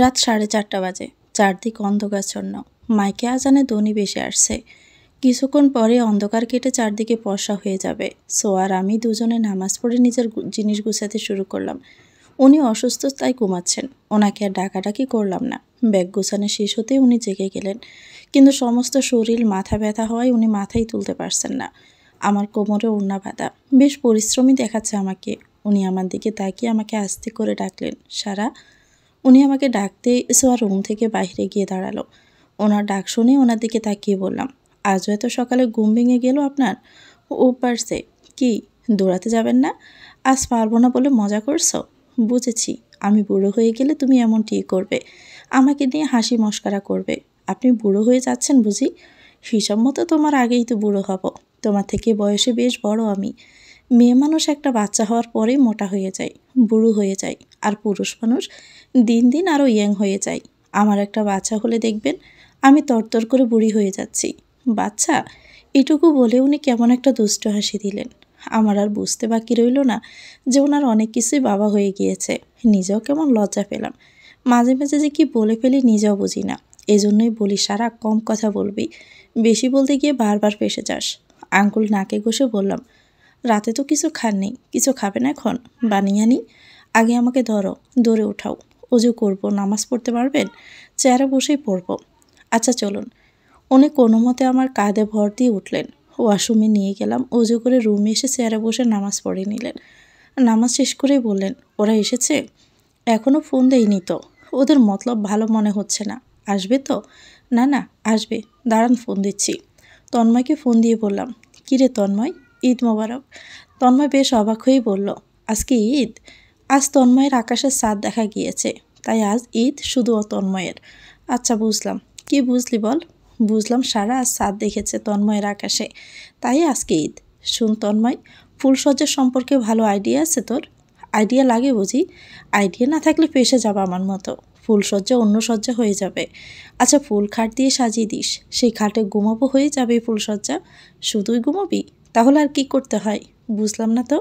রাত 4:30 বাজে। চারদিক অন্ধকারাচ্ছন্ন। মাইকে আজানে ধ্বনি ভেসে আসছে। কিছুক্ষণ পরে অন্ধকার কেটে চারদিকে ফর্সা হয়ে যাবে। আর আমি দুজনে নামাজ পড়ে নিজের জিনিস গুছাতে শুরু করলাম। উনি অসুস্থ তাই ঘুমাচ্ছেন। ওনাকে আর ডাকাডাকি করলাম না। ব্যাগ গোছানো শেষ হতেই উনি জেগে গেলেন। কিন্তু সমস্ত শরীর মাথা ব্যথা হওয়ায় উনি মাথাই তুলতে পারছেন না। আমার কোমরে ওড়না বাঁধা। বেশ পরিশ্রমী দেখাচ্ছে আমাকে। উনি আমার দিকে তাকিয়ে আমাকে আস্তে করে ডাকলেন, সারা। উনি আমাকে ডাকতে সোয়া রুম থেকে বাইরে গিয়ে দাঁড়ালো। ওনার ডাক শুনে ওনার দিকে তাকিয়ে বললাম, আজও এত সকালে ঘুম ভেঙে গেল আপনার? ও পারছে। কি দৌড়াতে যাবেন না? আজ পারবো না বলে মজা করছো? বুঝেছি, আমি বুড়ো হয়ে গেলে তুমি এমনটিই করবে, আমাকে নিয়ে হাসি মশকরা করবে। আপনি বুড়ো হয়ে যাচ্ছেন বুঝি? হিসাব মতো তোমার আগেই তো বুড়ো হব। তোমার থেকে বয়সে বেশ বড় আমি। মেয়ে মানুষ একটা বাচ্চা হওয়ার পরেই মোটা হয়ে যায়, বুড়ো হয়ে যায়। আর পুরুষ মানুষ দিন দিন আরও ইয়াং হয়ে যায়। আমার একটা বাচ্চা হলে দেখবেন আমি তরতর করে বুড়ি হয়ে যাচ্ছি। বাচ্চা? এটুকু বলে উনি কেমন একটা দুষ্ট হাসি দিলেন। আমার আর বুঝতে বাকি রইল না যে ওনার অনেক কিছুই বাবা হয়ে গিয়েছে। নিজেও কেমন লজ্জা পেলাম। মাঝে মাঝে যে কি বলে ফেলি নিজেও বুঝি না। এজন্যই বলি, সারা কম কথা বলবি, বেশি বলতে গিয়ে বারবার ফেসে যাস। আঙ্গুল নাকে ঘষে বললাম, রাতে তো কিছু খাননি, কিছু খাবেন এখন? বানিয়ে আনি? আগে আমাকে ধরে উঠাও। অজু করব, নামাজ পড়তে পারবেন? চেয়ারে বসেই পড়ব। আচ্ছা চলুন। উনি কোনো মতে আমার কাঁধে ভর দিয়ে উঠলেন। ওয়াশরুমে নিয়ে গেলাম। অজু করে রুমে এসে চেয়ারে বসে নামাজ পড়ে নিলেন। নামাজ শেষ করেই বললেন, ওরা এসেছে? এখনও ফোন দেয়নি তো। ওদের মতলব ভালো মনে হচ্ছে না। আসবে তো? না না, আসবে, দাঁড়ান ফোন দিচ্ছি। তন্ময়কে ফোন দিয়ে বললাম, কিরে তন্ময়, ঈদ মোবারক। তন্ময় বেশ অবাক হয়েই বলল, আজকে ঈদ? আজ তন্ময়ের আকাশের চাঁদ দেখা গিয়েছে, তাই আজ ঈদ শুধু তন্ময়ের। আচ্ছা বুঝলাম। কি বুঝলি বল? বুঝলাম সারা আজ চাঁদ দেখেছে তন্ময়ের আকাশে, তাই আজকে ঈদ। শুন তন্ময়, ফুলসজ্জার সম্পর্কে ভালো আইডিয়া আছে তোর? আইডিয়া লাগে বুঝি? আইডিয়া না থাকলে ফেসে যাবে আমার মতো। ফুলসজ্জা অন্য সজ্জা হয়ে যাবে। আচ্ছা ফুল খাট দিয়ে সাজিয়ে দিস, সেই খাটে ঘুমাবো, হয়ে যাবে ফুলসজ্জা। শুধুই ঘুমাবি? তাহলে আর কি করতে হয়? বুঝলাম না তো।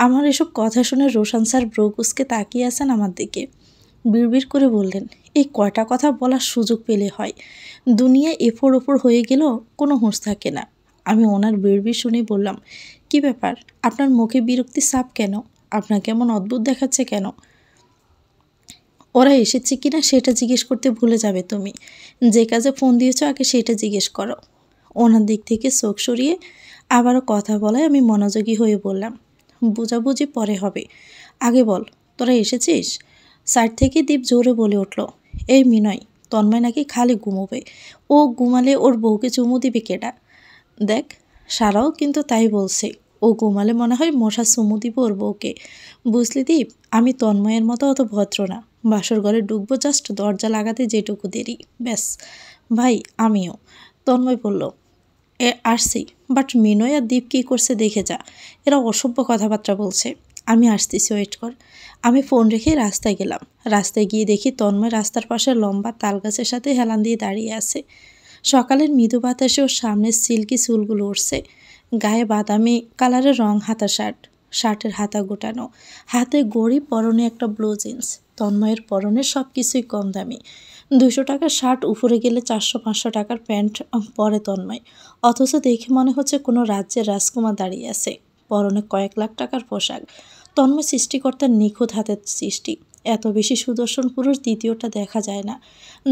আমার এসব কথা শুনে রোশান স্যার ব্রোকুসকে তাকিয়ে আছেন আমার দিকে। বিড়বিড় করে বললেন, এই কয়টা কথা বলার সুযোগ পেলে হয়, দুনিয়া এফোড় ওপর হয়ে গেলেও কোনো হুঁশ থাকে না। আমি ওনার বিড়বিড় শুনেই বললাম, কি ব্যাপার, আপনার মুখে বিরক্তি ছাপ কেন? আপনাকে এমন অদ্ভুত দেখাচ্ছে কেন? ওরা এসেছে কিনা সেটা জিজ্ঞেস করতে ভুলে যাবে তুমি। যে কাজে ফোন দিয়েছো আগে সেটা জিজ্ঞেস করো। ওনার দিক থেকে চোখ সরিয়ে আবারও কথা বলায় আমি মনোযোগী হয়ে বললাম, বুঝাবুঝি পরে হবে, আগে বল তোরা এসেছিস? সাইড থেকে দীপ জোরে বলে উঠল, এই মিনয়, তন্ময় নাকি খালি ঘুমোবে। ও ঘুমালে ওর বউকে চুমু দিবে কেডা? দেখ, সারাও কিন্তু তাই বলছে। ও ঘুমালে মনে হয় মশা চুমু দিব ওর বউকে। বুঝলি দীপ, আমি তন্ময়ের মতো অত ভদ্র না। বাসর ঘরে ঢুকবো জাস্ট দরজা লাগাতে যেটুকু দেরি, ব্যাস। ভাই আমিও। তন্ময় বলল, আসছি, বাট মিনয় আর দীপ কী করছে দেখে যা। এরা অসভ্য কথাবার্তা বলছে। আমি আসতেছি, ওয়েট কর। আমি ফোন রেখে রাস্তায় গেলাম। রাস্তায় গিয়ে দেখি তন্ময় রাস্তার পাশে লম্বা তাল গাছের সাথে হেলান দিয়ে দাঁড়িয়ে আছে। সকালের মৃদু বাতাসে ওর সামনের সিল্কি চুলগুলো উঠছে। গায়ে বাদামি কালারের রং হাতা শার্ট, শার্টের হাতা গোটানো, হাতে ঘড়ি, পরনে একটা ব্লু জিন্স। তন্ময়ের পরনের সব কিছুই কম দামি। 200 টাকার শার্ট উপরে গেলে 400-500 টাকার প্যান্ট পরে তন্ময়। অথচ দেখে মনে হচ্ছে কোনো রাজ্যের রাজকুমার দাঁড়িয়ে আছে। পরনে কয়েক লাখ টাকার পোশাক। তন্ময় সৃষ্টিকর্তার নিখুঁত হাতের সৃষ্টি। এত বেশি সুদর্শন পুরুষ দ্বিতীয়টা দেখা যায় না।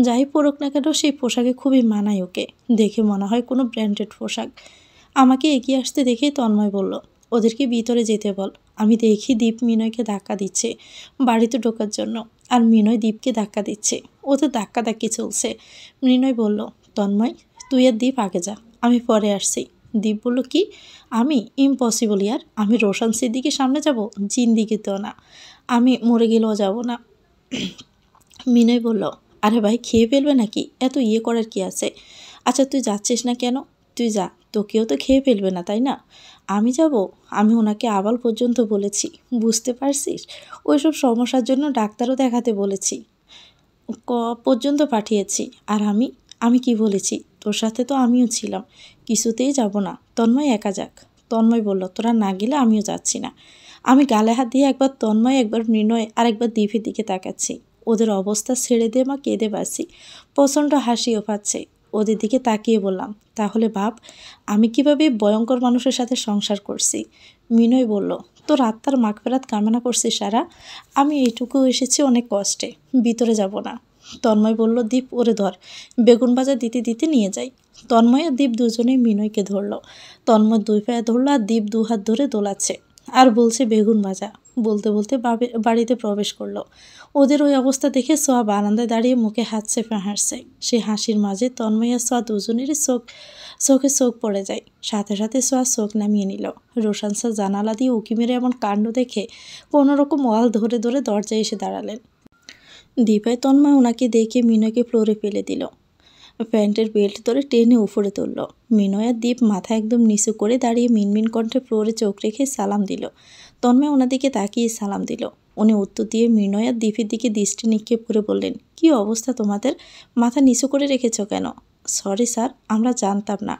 যাই পরুক না কেন সেই পোশাকে খুবই মানায় ওকে। দেখে মনে হয় কোনো ব্র্যান্ডেড পোশাক। আমাকে এগিয়ে আসতে দেখেই তন্ময় বলল, ওদেরকে ভিতরে যেতে বল। আমি দেখি দীপ মিনয়কে ধাক্কা দিচ্ছে বাড়িতে ঢোকার জন্য, আর মিনয় দীপকে ধাক্কা দিচ্ছে। ওদের ধাক্কাধাক্কি চলছে। মৃণয় বলল, তন্ময় তুই আর দীপ আগে যা, আমি পরে আসছি। দীপ বলল, কি? আমি? ইম্পসিবল ইয়ার, আমি রোশান সিদ্দিকের সামনে যাব? জিন্দিগিতেও না। আমি মরে গেলেও যাব না। মিনয় বলল, আরে ভাই খেয়ে ফেলবে নাকি? এত ইয়ে করার কি আছে? আচ্ছা তুই যাচ্ছিস না কেন? তুই যা, তোকেও তো খেয়ে ফেলবে না তাই না? আমি যাব? আমি ওনাকে আবাল পর্যন্ত বলেছি, বুঝতে পারছিস? ওইসব সমস্যার জন্য ডাক্তারও দেখাতে বলেছি, ক পর্যন্ত পাঠিয়েছি। আর আমি আমি কি বলেছি? তোর সাথে তো আমিও ছিলাম। কিছুতেই যাব না, তন্ময় একা যাক। তন্ময় বলল, তোরা না গেলে আমিও যাচ্ছি না। আমি গালে হাত দিয়ে একবার তন্ময়, একবার মৃণয় আর একবার দীপের দিকে তাকাচ্ছি। ওদের অবস্থা ছেড়ে দিয়ে মা কেঁদে বাসি, প্রচণ্ড হাসিও পাচ্ছে। ওদের দিকে তাকিয়ে বললাম, তাহলে ভাব আমি কিভাবে ভয়ঙ্কর মানুষের সাথে সংসার করছি। মিনয় বলল, তোর আত্মার মাগফিরাত কামনা করছি সারা, আমি এইটুকু এসেছি অনেক কষ্টে, ভিতরে যাব না। তন্ময় বলল, দীপ ওরে ধর, বেগুন ভাজা দিতে দিতে নিয়ে যাই। তন্ময় আর দীপ দুজনেই মিনয়কে ধরল। তন্ময় 2 পায়ে ধরলো আর দীপ 2 হাত ধরে দোলাচ্ছে আর বলছে বেগুন ভাজা। বলতে বলতে বাড়িতে প্রবেশ করলো। ওদের ওই অবস্থা দেখে সোয়া বারান্দায় দাঁড়িয়ে মুখে হাত চেপে হাসছে। সে হাসির মাঝে তন্ময় আর সোয়া দুজনেরই চোখে চোখ পড়ে যায়। সাথে সাথে সোয়া চোখ নামিয়ে নিল। রোশান স্যার জানালা দিয়ে উঁকি মেরে এমন কাণ্ড দেখে কোনোরকম ওয়াল ধরে ধরে দরজায় এসে দাঁড়ালেন। দীপায় তন্ময় ওনাকে দেখে মিনয়কে ফ্লোরে ফেলে দিল। প্যান্টের বেল্ট ধরে টেনে উপরে তুলল। মিনয় আর দীপ মাথা একদম নিচু করে দাঁড়িয়ে মিনমিন কণ্ঠে ফ্লোরে চোখ রেখে সালাম দিল। তন্ময় ওনার দিকে তাকিয়ে সালাম দিল। উনি উত্তর দিয়ে মিনয় আর দীপের দিকে দৃষ্টি নিক্ষেপ করে বললেন, কি অবস্থা তোমাদের, মাথা নিচু করে রেখেছ কেন? সরি স্যার, আমরা জানতাম না,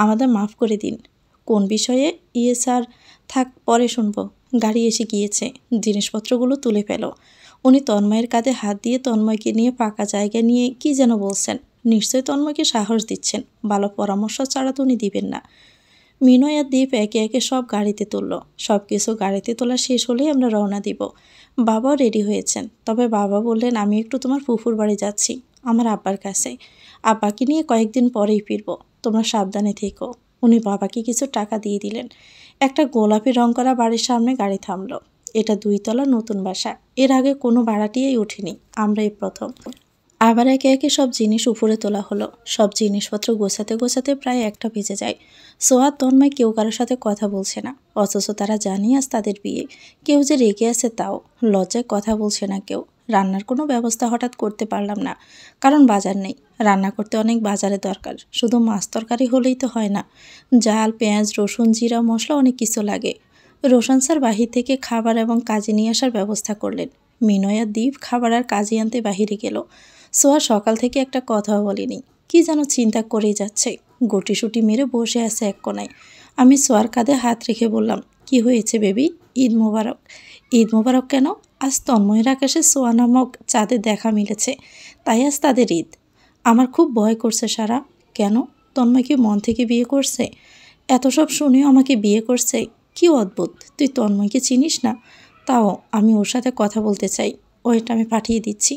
আমাদের মাফ করে দিন। কোন বিষয়ে? স্যার, থাক পরে শুনবো। গাড়ি এসে গিয়েছে, জিনিসপত্রগুলো তুলে ফেলো। উনি তন্ময়ের কাঁধে হাত দিয়ে তন্ময়কে নিয়ে পাকা জায়গা নিয়ে কি যেন বলছেন। নিশ্চয়ই তন্ময়কে সাহস দিচ্ছেন, ভালো পরামর্শ ছাড়া তো উনি দিবেন না। মিনয় আর দীপ একে একে সব গাড়িতে তুলল। সব কিছু গাড়িতে তোলা শেষ হলেই আমরা রওনা দিব। বাবাও রেডি হয়েছেন, তবে বাবা বললেন আমি একটু তোমার ফুফুর বাড়ি যাচ্ছি, আমার আব্বার কাছে। আব্বাকে নিয়ে কয়েকদিন পরেই ফিরব, তোমরা সাবধানে থেকো। উনি বাবাকে কিছু টাকা দিয়ে দিলেন। একটা গোলাপি রং করা বাড়ির সামনে গাড়ি থামলো। এটা 2 তলা নতুন বাসা, এর আগে কোনো ভাড়াটিয়েই ওঠেনি, আমরা এই প্রথম। আবার একে একে সব জিনিস উপরে তোলা হলো। সব জিনিসপত্র গোছাতে গোছাতে প্রায় 1টা বেজে যায়। সোহাগ তন্ময় কেউ কারোর সাথে কথা বলছে না, অথচ তারা জানে আজ তাদের বিয়ে। কেউ যে রেগে আছে তাও, লজ্জায় কথা বলছে না কেউ। রান্নার কোনো ব্যবস্থা হঠাৎ করতে পারলাম না, কারণ বাজার নেই। রান্না করতে অনেক বাজারের দরকার, শুধু মাছ তরকারি হলেই তো হয় না। জাল, পেঁয়াজ, রসুন, জিরা, মশলা অনেক কিছু লাগে। রোশন স্যার বাহির থেকে খাবার এবং কাজে নিয়ে আসার ব্যবস্থা করলেন। মিনয় আর দীপ খাবার আর কাজে আনতে বাহিরে গেল। সোয়া সকাল থেকে একটা কথাও বলেনি, কি যেন চিন্তা করেই যাচ্ছে। গুটিসুটি মেরে বসে আছে এক কোনায়। আমি সোয়ার কাঁধে হাত রেখে বললাম, কি হয়েছে বেবি? ঈদ মোবারক। ঈদ মোবারক কেন? আজ তন্ময়ের আকাশে সোয়া নামক চাঁদের দেখা মিলেছে, তাই আজ তাদের ঈদ। আমার খুব ভয় করছে সারা। কেন? তন্ময় কি মন থেকে বিয়ে করছে? এত সব শুনেও আমাকে বিয়ে করছে, কি অদ্ভুত। তুই তন্ময়কে চিনিস না? তাও আমি ওর সাথে কথা বলতে চাই, ওইটা আমি পাঠিয়ে দিচ্ছি।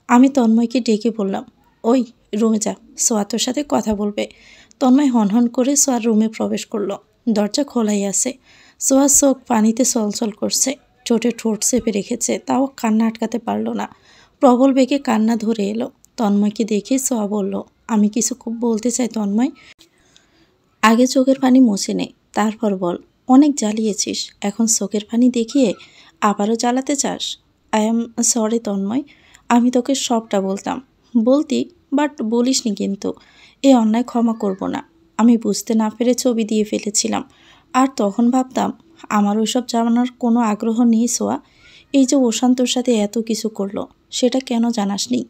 আমি তন্ময়কে ডেকে বললাম, ওই রুমে যা, সোয়া তোর সাথে কথা বলবে। তন্ময় হনহন করে সোয়ার রুমে প্রবেশ করলো। দরজা খোলাই আছে। সোয়ার চোখ পানিতে চলচল করছে, ঠোঁটে ঠোঁট চেপে রেখেছে, তাও কান্না আটকাতে পারল না। প্রবল বেগে কান্না ধরে এলো। তন্ময়কে দেখে সোয়া বলল, আমি কিছু খুব বলতে চাই তন্ময়। আগে চোখের পানি মুছে নে, তারপর বল। অনেক জ্বালিয়েছিস, এখন চোখের পানি দেখিয়ে আবারও জ্বালাতে চাস? আই এম সরি তন্ময়, আমি তোকে সবটা বলতি, বাট বলিসনি কিন্তু। এই অন্যায় ক্ষমা করব না। আমি বুঝতে না পেরে ছবি দিয়ে ফেলেছিলাম, আর তখন ভাবতাম আমার ওইসব জানার কোনো আগ্রহ নেই সোয়া। এই যে ওশান্তর সাথে এত কিছু করলো, সেটা কেন জানাসনি?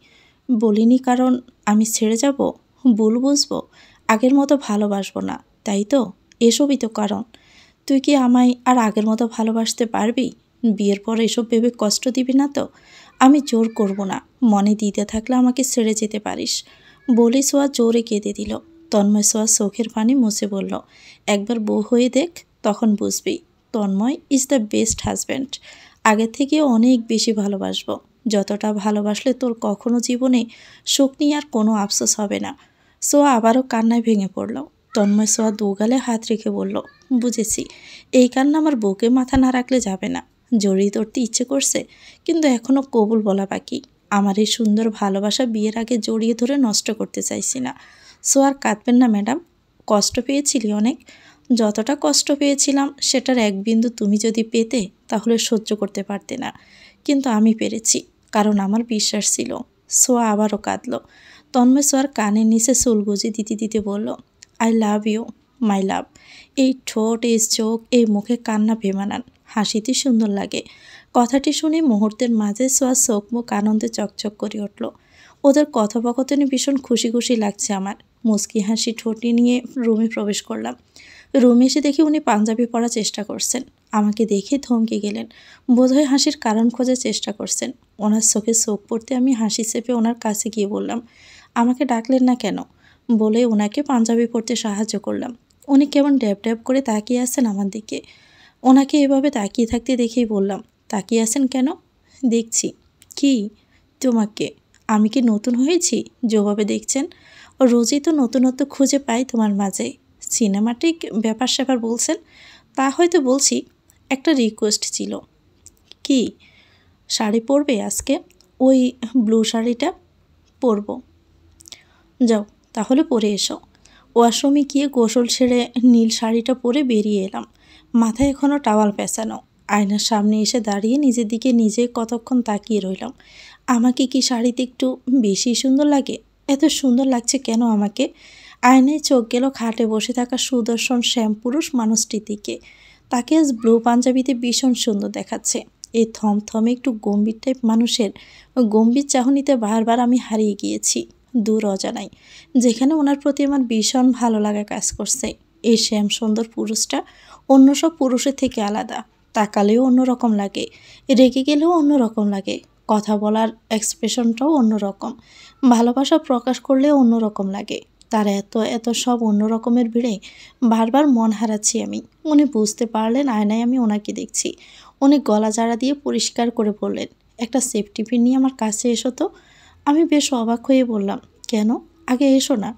বলিনি কারণ আমি ছেড়ে যাব, ভুল বুঝবো, আগের মতো ভালোবাসবো না, তাই তো? এসবই তো কারণ। তুই কি আমায় আর আগের মতো ভালোবাসতে পারবি? বিয়ের পর এসব ভেবে কষ্ট দিবি না তো? আমি জোর করব না, মনে দিতে থাকলে আমাকে ছেড়ে যেতে পারিস। বলি সোয়া জোরে কেঁদে দিল। তন্ময় সোয়া চোখের পানি মুছে বলল, একবার বউ হয়ে দেখ, তখন বুঝবি। Tanmoy is the best husband. আগের থেকে অনেক বেশি ভালোবাসবো, যতটা ভালোবাসলে তোর কখনো জীবনে সুখ নিয়ে আর কোনো আফসোস হবে না। সোয়া আবারও কান্নায় ভেঙে পড়ল। তন্ময় সোয়া দুগালে হাত রেখে বলল, বুঝেছি, এই কান্না আমার বুকে মাথা না রাখলে যাবে না। জড়িয়ে ধরতে ইচ্ছে করছে, কিন্তু এখনও কবুল বলা বাকি। আমার এই সুন্দর ভালোবাসা বিয়ের আগে জড়িয়ে ধরে নষ্ট করতে চাইছি না। সোয়ার কাঁদবেন না ম্যাডাম, কষ্ট পেয়েছিলি অনেক। যতটা কষ্ট পেয়েছিলাম সেটার এক বিন্দু তুমি যদি পেতে তাহলে সহ্য করতে পারতে না, কিন্তু আমি পেরেছি, কারণ আমার বিশ্বাস ছিল। সোয়া আবারও কাঁদল। তন্ময় সোয়ার কানের নিচে চুল গুজে দিতে দিতে বলল, আই লাভ ইউ মাই লাভ। এই ঠোঁট, এই চোখ, এই মুখে কান্না বেমানান, হাসিতে সুন্দর লাগে। কথাটি শুনে মুহূর্তের মাঝে সোয়ার চোখ মুখ আনন্দে চকচক করে উঠল। ওদের কথোপকথনে ভীষণ খুশি খুশি লাগছে আমার। মুচকি হাসি ঠোঁটে নিয়ে রুমে প্রবেশ করলাম। রুমে এসে দেখি উনি পাঞ্জাবি পরার চেষ্টা করছেন। আমাকে দেখে থমকে গেলেন। বোধহয় হাসির কারণ খোঁজার চেষ্টা করছেন। ওনার চোখে চোখ পড়তে আমি হাসি চেপে ওনার কাছে গিয়ে বললাম, আমাকে ডাকলেন না কেন? বলে ওনাকে পাঞ্জাবি পরতে সাহায্য করলাম। উনি কেমন ড্যাব ড্যাব করে তাকিয়ে আছেন আমার দিকে। ওনাকে এভাবে তাকিয়ে থাকতে দেখেই বললাম, তাকিয়ে আছেন কেন? দেখছি। কি? তোমাকে। আমি কি নতুন হয়েছি যেভাবে দেখছেন? ও রোজই তো নতুনত্ব খুঁজে পাই তোমার মাঝে। সিনেমাটিক ব্যাপার স্যাপার বলছেন, তা হয়তো বলছি। একটা রিকোয়েস্ট ছিল। কি? শাড়ি পরবে আজকে? ওই ব্লু শাড়িটা পরবো। যাও তাহলে পরে এসো। ওয়াশরুমে গিয়ে গোসল সেরে নীল শাড়িটা পরে বেরিয়ে এলাম। মাথায় এখনও টাওয়াল পেঁচানো। আয়নার সামনে এসে দাঁড়িয়ে নিজের দিকে নিজে কতক্ষণ তাকিয়ে রইলাম। আমাকে কি শাড়িতে একটু বেশি সুন্দর লাগে? এত সুন্দর লাগছে কেন আমাকে? আয়নায় চোখ গেল খাটে বসে থাকা সুদর্শন শ্যামপুরুষ মানুষটির দিকে। তাকে আজ ব্লু পাঞ্জাবিতে ভীষণ সুন্দর দেখাচ্ছে। এই থমথমে একটু গম্ভীর টাইপ মানুষের গম্ভীর চাহনিতে বারবার আমি হারিয়ে গিয়েছি দূর অজানায়, যেখানে ওনার প্রতি আমার ভীষণ ভালো লাগা কাজ করছে। এই শ্যাম সুন্দর পুরুষটা অন্য সব পুরুষের থেকে আলাদা। তাকালেও অন্যরকম লাগে, রেগে গেলেও অন্যরকম লাগে, কথা বলার এক্সপ্রেশনটাও অন্যরকম, ভালোবাসা প্রকাশ করলেও অন্যরকম লাগে। তার এত এত সব অন্য রকমের ভিড়ে বারবার মন হারাচ্ছি আমি। উনি বুঝতে পারলেন আয়নায় আমি ওনাকে দেখছি। উনি গলা জাড়া দিয়ে পরিষ্কার করে বললেন, একটা সেফটি পিন নিয়ে আমার কাছে এসো তো। আমি বেশ অবাক হয়ে বললাম, কেন? আগে এসো না।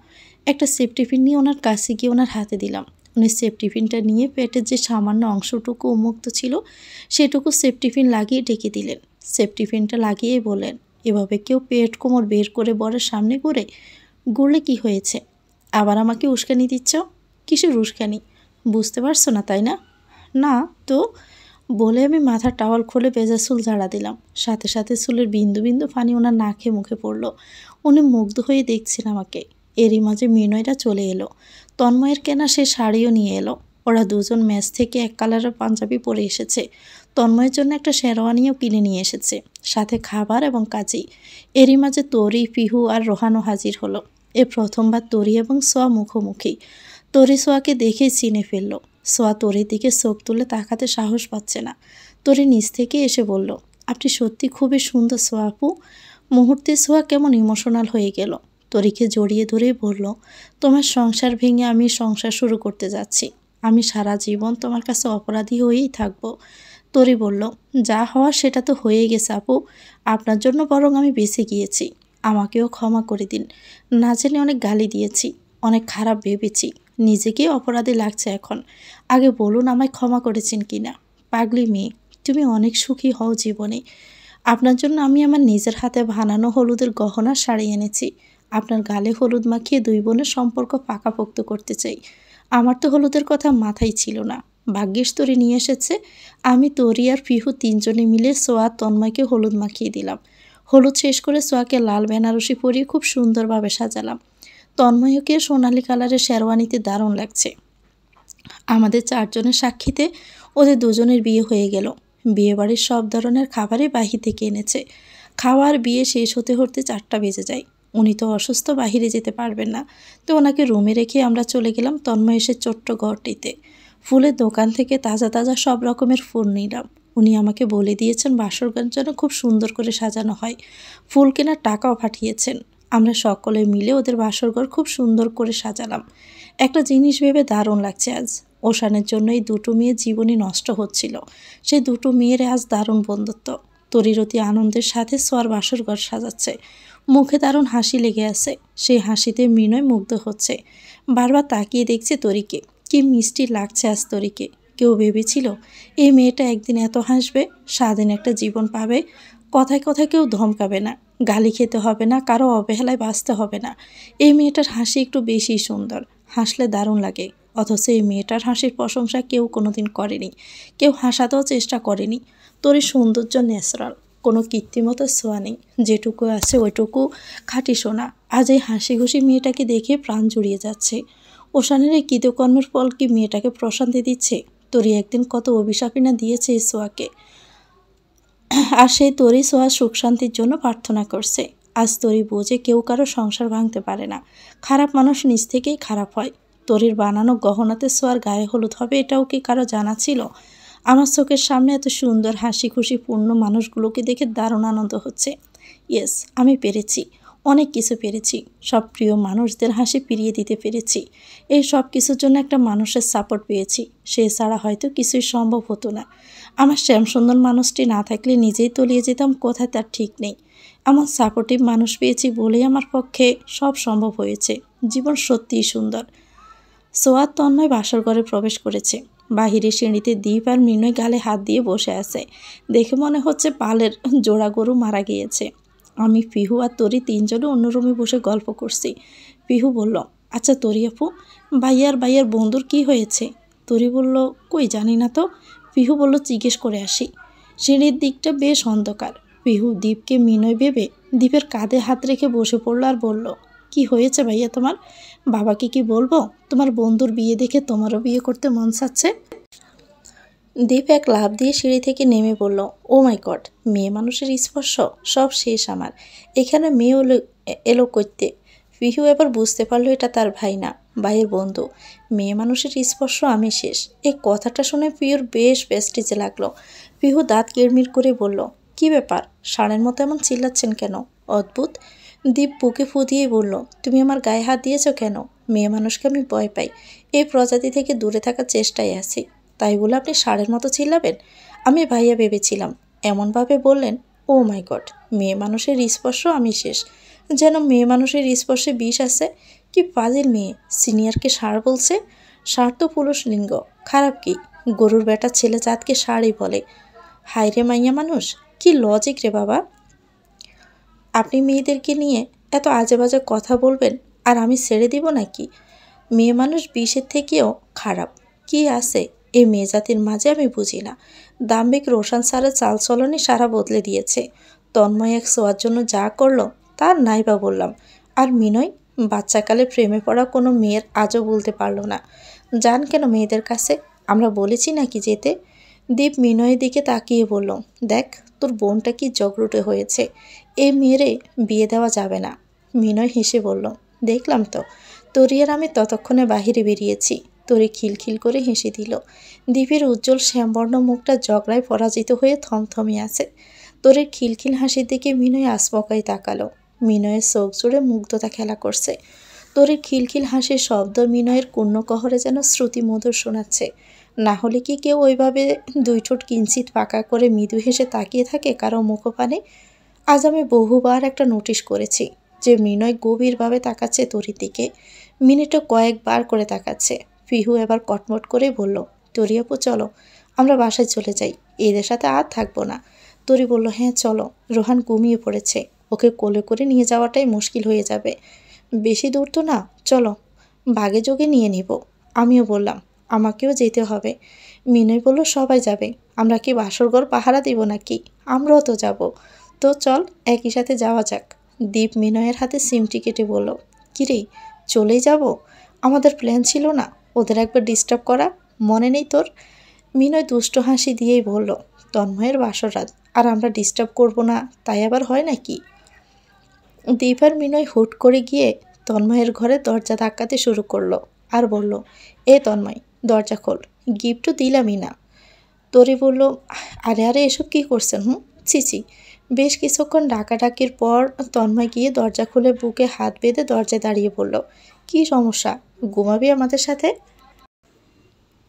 একটা সেফটি পিন নিয়ে ওনার কাছে গিয়ে ওনার হাতে দিলাম। উনি সেফটি পিনটা নিয়ে পেটের যে সামান্য অংশটুকু উন্মুক্ত ছিল সেটুকু সেফটি পিন লাগিয়ে ডেকে দিলেন। সেফটি পিনটা লাগিয়েই বললেন, এভাবে কেউ পেট কোমর বের করে বরের সামনে ঘুরলে কি হয়েছে? আবার আমাকে উস্কানি দিচ্ছ? কিসের উস্কানি? বুঝতে পারছো না তাই না? না তো। বলে আমি মাথার টাওয়াল খুলে ভেজা চুল ঝাড়া দিলাম। সাথে সাথে চুলের বিন্দু বিন্দু পানি ওনার নাকে মুখে পড়ল। উনি মুগ্ধ হয়ে দেখছেন আমাকে। এরই মাঝে মিনয়টা চলে এলো। তন্ময়ের কেনা সে শাড়িও নিয়ে এলো। ওরা দুজন ম্যাচ থেকে এক কালারের পাঞ্জাবি পরে এসেছে। তন্ময়ের জন্য একটা শেরওয়ানিও কিনে নিয়ে এসেছে, সাথে খাবার এবং কাজী। এরই মাঝে তরি, পিহু আর রোহানও হাজির হলো। এ প্রথমবার তরি এবং সোয়া মুখোমুখি। তরি সোয়াকে দেখেই চিনে ফেলল। সোয়া তরির দিকে চোখ তুলে তাকাতে সাহস পাচ্ছে না। তরি নিচ থেকে এসে বলল, আপনি সত্যি খুবই সুন্দর সোয়া আপু। মুহূর্তে সোয়া কেমন ইমোশনাল হয়ে গেল। তরিকে জড়িয়ে ধরেই বলল, তোমার সংসার ভেঙে আমি সংসার শুরু করতে যাচ্ছি। আমি সারা জীবন তোমার কাছে অপরাধী হয়েই থাকব। তরি বলল, যা হওয়ার সেটা তো হয়ে গেছে আপু। আপনার জন্য বরং আমি বেঁচে গিয়েছি। আমাকেও ক্ষমা করে দিন। না জেনে অনেক গালি দিয়েছি, অনেক খারাপ ভেবেছি। নিজেকেই অপরাধী লাগছে এখন। আগে বলুন আমায় ক্ষমা করেছেন কিনা। পাগলি মেয়ে, তুমি অনেক সুখী হও জীবনে। আপনার জন্য আমি আমার নিজের হাতে বানানো হলুদের গহনা শাড়ি এনেছি। আপনার গালে হলুদ মাখিয়ে দুই বোনের সম্পর্ক পাকাপোক্ত করতে চাই। আমার তো হলুদের কথা মাথায় ছিল না। ভাগ্যিস তরি নিয়ে এসেছে। আমি, তরি আর পিহু তিনজনে মিলে সোয়া তন্ময়কে হলুদ মাখিয়ে দিলাম। হলুদ শেষ করে সোয়াকে লাল বেনারসি পরিয়ে খুব সুন্দরভাবে সাজালাম। তন্ময়কে সোনালি কালারের শেরওয়ানিতে দারুণ লাগছে। আমাদের চারজনের সাক্ষীতে ওদের দুজনের বিয়ে হয়ে গেল। বিয়েবাড়ির সব ধরনের খাবারই বাহির থেকে এনেছে। খাওয়ার বিয়ে শেষ হতে হতে 4টা বেজে যায়। উনি তো অসুস্থ, বাহিরে যেতে পারবেন না, তো ওনাকে রুমে রেখে আমরা চলে গেলাম তন্ময় এসে ছোট্ট ঘরটিতে। ফুলের দোকান থেকে তাজা তাজা সব রকমের ফুল নিলাম। উনি আমাকে বলে দিয়েছেন বাসর ঘর যেন খুব সুন্দর করে সাজানো হয়। ফুল কেনার টাকাও পাঠিয়েছেন। আমরা সকলে মিলে ওদের বাসর ঘর খুব সুন্দর করে সাজালাম। একটা জিনিস ভেবে দারুণ লাগছে আজ। ওশানের জন্য এই দুটো মেয়ের জীবনই নষ্ট হচ্ছিল। সেই দুটো মেয়ের আজ দারুণ বন্ধুত্ব। তরির অতি আনন্দের সাথে সোয়ার বাসর ঘর সাজাচ্ছে। মুখে দারুণ হাসি লেগে আছে। সেই হাসিতে মিনয় মুগ্ধ হচ্ছে। বারবার তাকিয়ে দেখছে তরিকে। কি মিষ্টি লাগছে আজ তরিকে। কেউ ভেবেছিল এই মেয়েটা একদিন এত হাসবে, স্বাধীন একটা জীবন পাবে। কথায় কথায় কেউ ধমকাবে না, গালি খেতে হবে না, কারো অবহেলায় বাঁচতে হবে না। এই মেয়েটার হাসি একটু বেশি সুন্দর, হাসলে দারুণ লাগে। অথচ এই মেয়েটার হাসির প্রশংসা কেউ কোনোদিন করেনি, কেউ হাসাতেও চেষ্টা করেনি। তরি সৌন্দর্য ন্যাচারাল, কোনো কৃত্রিমতার ছোঁয়া নেই। যেটুকু আছে ওইটুকু খাঁটি সোনা। আজ এই হাসি খুশি মেয়েটাকে দেখে প্রাণ জুড়িয়ে যাচ্ছে। ওশানের এই কৃতকর্মের ফল কি মেয়েটাকে প্রশান্তি দিচ্ছে? তরি একদিন কত অভিশাপই না দিয়েছে এই সোয়াকে। আর সেই তরি সোয়ার সুখ শান্তির জন্য প্রার্থনা করছে। আজ তরি বোঝে কেউ কারো সংসার ভাঙতে পারে না। খারাপ মানুষ নিজ থেকেই খারাপ হয়। তরির বানানো গহনাতে সোয়ার গায়ে হলুদ হবে এটাও কি কারো জানা ছিল? আমার চোখের সামনে এত সুন্দর হাসি খুশি পূর্ণ মানুষগুলোকে দেখে দারুণ আনন্দ হচ্ছে। ইয়েস, আমি পেরেছি, অনেক কিছু পেরেছি। সব প্রিয় মানুষদের হাসি ফিরিয়ে দিতে পেরেছি। এই সব কিছুর জন্য একটা মানুষের সাপোর্ট পেয়েছি, সে ছাড়া হয়তো কিছুই সম্ভব হতো না। আমার শ্যামসুন্দর মানুষটি না থাকলে নিজেই তলিয়ে যেতাম কোথায় তার ঠিক নেই। এমন সাপোর্টিভ মানুষ পেয়েছি বলেই আমার পক্ষে সব সম্ভব হয়েছে। জীবন সত্যিই সুন্দর। সোয়াদ তন্ময় বাসর ঘরে প্রবেশ করেছে। বাহিরে সিঁড়িতে দ্বীপ আর মৃণয় গালে হাত দিয়ে বসে আছে। দেখে মনে হচ্ছে পালের জোড়া গরু মারা গিয়েছে। আমি, পিহু আর তরি তিনজনে অন্য রুমে বসে গল্প করছি। পিহু বলল, আচ্ছা তরি আপু, ভাইয়ার বন্ধুর কি হয়েছে? তরি বলল, কই জানি না তো। পিহু বলল, জিজ্ঞেস করে আসি। সিঁড়ির দিকটা বেশ অন্ধকার। পিহু দীপকে মৃণয় ভেবে দীপের কাঁধে হাত রেখে বসে পড়ল আর বলল, কি হয়েছে ভাইয়া তোমার? বাবাকে কি বলবো তোমার বন্ধুর বিয়ে দেখে তোমারও বিয়ে করতে মন চাচ্ছে? দীপ এক লাফ দিয়ে সিঁড়ি থেকে নেমে বলল, ও মাই গড, মেয়ে মানুষের স্পর্শ, সব শেষ আমার। এখানে মেয়ে এলো করতে। পিহু এবার বুঝতে পারলো এটা তার ভাই না, ভাইয়ের বন্ধু। মেয়ে মানুষের স্পর্শ আমি শেষ। এই কথাটা শুনে পিহুর বেশ বেস্টিজে লাগলো। পিহু দাঁত কিরমির করে বলল, কি ব্যাপার, ষাঁড়ের মতো এমন চিল্লাচ্ছেন কেন? অদ্ভুত। দীপ বুকে ফু দিয়ে বলল, তুমি আমার গায়ে হাত দিয়েছো কেন? মেয়ে মানুষকে আমি ভয় পাই। এই প্রজাতি থেকে দূরে থাকার চেষ্টায় আছি। তাই বলে আপনি ষাঁড়ের মতো চিল্লাবেন? আমি ভাইয়া ভেবেছিলাম। এমনভাবে বললেন, ও মাই গড, মেয়ে মানুষের স্পর্শ আমি শেষ। যেন মেয়ে মানুষের স্পর্শে বিষ আছে। কি ফাজিল মেয়ে, সিনিয়রকে ষাঁড় বলছে। ষাঁড় তো পুরুষ লিঙ্গ, খারাপ কি? গরুর বেটা ছেলে জাতকে ষাঁড়ই বলে। হায় রে মাইয়া মানুষ, কি লজিক রে বাবা। আপনি মেয়েদেরকে নিয়ে এত আজে বাজে কথা বলবেন আর আমি ছেড়ে দিব নাকি? মেয়ে মানুষ বিষের থেকেও খারাপ কি আছে এই মেয়ে জাতির মাঝে আমি বুঝি না। দাম্ভিক রোশন স্যারের চালচলনই সারা বদলে দিয়েছে। তন্ময় এক সোয়ার জন্য যা করলো তার নাই বা বললাম। আর মিনয় বাচ্চাকালে প্রেমে পড়া কোনো মেয়ের আজও বলতে পারলো না। যান কেন মেয়েদের কাছে, আমরা বলেছি নাকি যেতে? দীপ মিনয়ের দিকে তাকিয়ে বলল, দেখ তোর বোনটা কি জগরুটে হয়েছে, এই মেয়েরে বিয়ে দেওয়া যাবে না। মিনয় হেসে বলল, দেখলাম তো। তরি আর আমি ততক্ষণে বাহিরে বেরিয়েছি। তরি খিলখিল করে হেসে দিল। দীপের উজ্জ্বল শ্যামবর্ণ মুখটা ঝগড়ায় পরাজিত হয়ে থমথমে আছে। তরির খিলখিল হাসির দিকে মিনয় আচমকাই তাকালো। মিনয়ের চোখ জুড়ে মুগ্ধতা খেলা করছে। তরির খিলখিল হাসির শব্দ মিনয়ের কর্ণকহরে যেন শ্রুতি মধুর শোনাচ্ছে। না হলে কি কেউ ওইভাবে দুই ঠোঁট কিঞ্চিত পাকা করে মৃদু হেসে তাকিয়ে থাকে কারো মুখপানে? আজ আমি বহুবার একটা নোটিশ করেছি যে মিনয় গভীরভাবে তাকাচ্ছে তরির দিকে। মিনিটও কয়েকবার করে তাকাচ্ছে। পিহু এবার কটমট করে বলল, তরি আপু চলো, আমরা বাসায় চলে যাই, এদের সাথে আর থাকবো না। তরি বলল, হ্যাঁ চলো, রোহান ঘুমিয়ে পড়েছে, ওকে কোলে করে নিয়ে যাওয়াটাই মুশকিল হয়ে যাবে। বেশি দূর তো না, চলো বাগে যোগে নিয়ে নিব। আমিও বললাম, আমাকেও যেতে হবে। মিনয় বলল, সবাই যাবে, আমরা কি বাসরঘর পাহারা দিব নাকি? আমরাও তো যাব। তো চল একই সাথে যাওয়া যাক। দীপ মিনয়ের হাতে সিমটি কেটে বলল, কিরে চলেই যাব? আমাদের প্ল্যান ছিল না ওদের একবার ডিস্টার্ব করা, মনে নেই তোর? মিনয় দুষ্ট হাসি দিয়েই বলল, তন্ময়ের বাসর রাত আর আমরা ডিস্টার্ব করব না তাই আবার হয় নাকি? দীপ আর মিনয় হুট করে গিয়ে তন্ময়ের ঘরে দরজা ধাক্কাতে শুরু করলো আর বলল, এ তন্ময় দরজা খোল, গিফটও দিলামই না। তরি বলল, আরে আরে এসব কী করছেন? ছিছি। বেশ কিছুক্ষণ ডাকাডাকির পর তন্ময় গিয়ে দরজা খুলে বুকে হাত বেঁধে দরজায় দাঁড়িয়ে বলল, কি সমস্যা, ঘুমাবি আমাদের সাথে?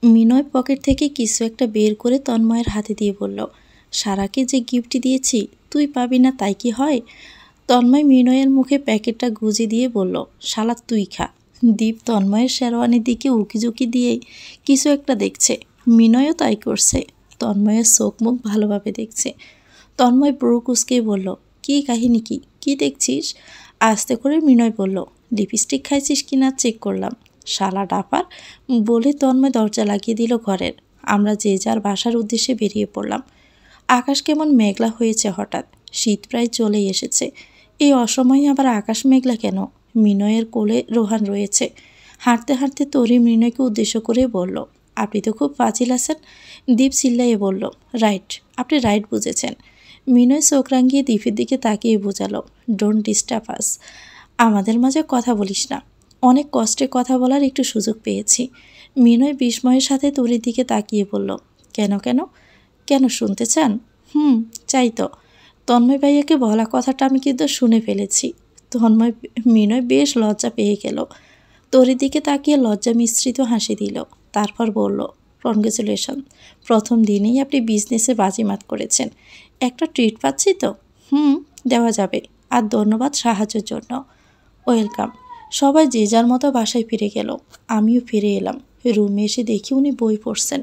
মিনয় পকেট থেকে কিছু একটা বের করে তন্ময়ের হাতে দিয়ে বলল, সারাকে যে গিফট দিয়েছি তুই পাবি না তাই কি হয়? তন্ময় মিনয়ের মুখে প্যাকেটটা গুজে দিয়ে বলল, শালা তুই খা। দীপ তন্ময়ের শেরওয়ানির দিকে উকিঝুঁকি দিয়েই কিছু একটা দেখছে। মিনয়ও তাই করছে। তন্ময়ের চোখ মুখ ভালোভাবে দেখছে। তন্ময় ব্রু কুঁচকেই বলল, কি কাহিনী, কি কি দেখছিস? আস্তে করে মিনয় বলল, লিপস্টিক খাইছিস কিনা চেক করলাম। শালা ডাপার বলে তন্ময় দরজা লাগিয়ে দিল ঘরের। আমরা যে যার বাসার উদ্দেশ্যে বেরিয়ে পড়লাম। আকাশ কেমন মেঘলা হয়েছে হঠাৎ, শীত প্রায় চলেই এসেছে। এই অসময়ে আবার আকাশ মেঘলা কেন? মিনয়ের কোলে রোহান রয়েছে। হাঁটতে হাঁটতে তরি মৃণয়কে উদ্দেশ্য করে বলল, আপনি তো খুব ফাজিল আছেন। দীপ চিল্লাইয়ে বলল, রাইট, আপনি রাইট বুঝেছেন। মিনয় চোখ রাঙিয়ে দীপের দিকে তাকিয়ে বোঝালো, ডোন্ট ডিস্টার্ব আস, আমাদের মাঝে কথা বলিস না। অনেক কষ্টে কথা বলার একটু সুযোগ পেয়েছি। মিনয় বিস্ময়ের সাথে তরির দিকে তাকিয়ে বলল, কেন কেন কেন শুনতে চান? হুম, চাই তো। তন্ময় ভাইয়াকে বলা কথাটা আমি কিন্তু শুনে ফেলেছি। মিনয় বেশ লজ্জা পেয়ে গেল। তরির দিকে তাকিয়ে লজ্জা মিশ্রিত হাসি দিল। তারপর বলল, কনগ্রেচুলেশন, প্রথম দিনেই আপনি বিজনেসে বাজিমাত করেছেন। একটা ট্রিট পাচ্ছি তো? হুম, দেওয়া যাবে। আর ধন্যবাদ সাহায্যের জন্য। ওয়েলকাম। সবাই যে যার মতো বাসায় ফিরে গেল। আমিও ফিরে এলাম। রুমে এসে দেখি উনি বই পড়ছেন।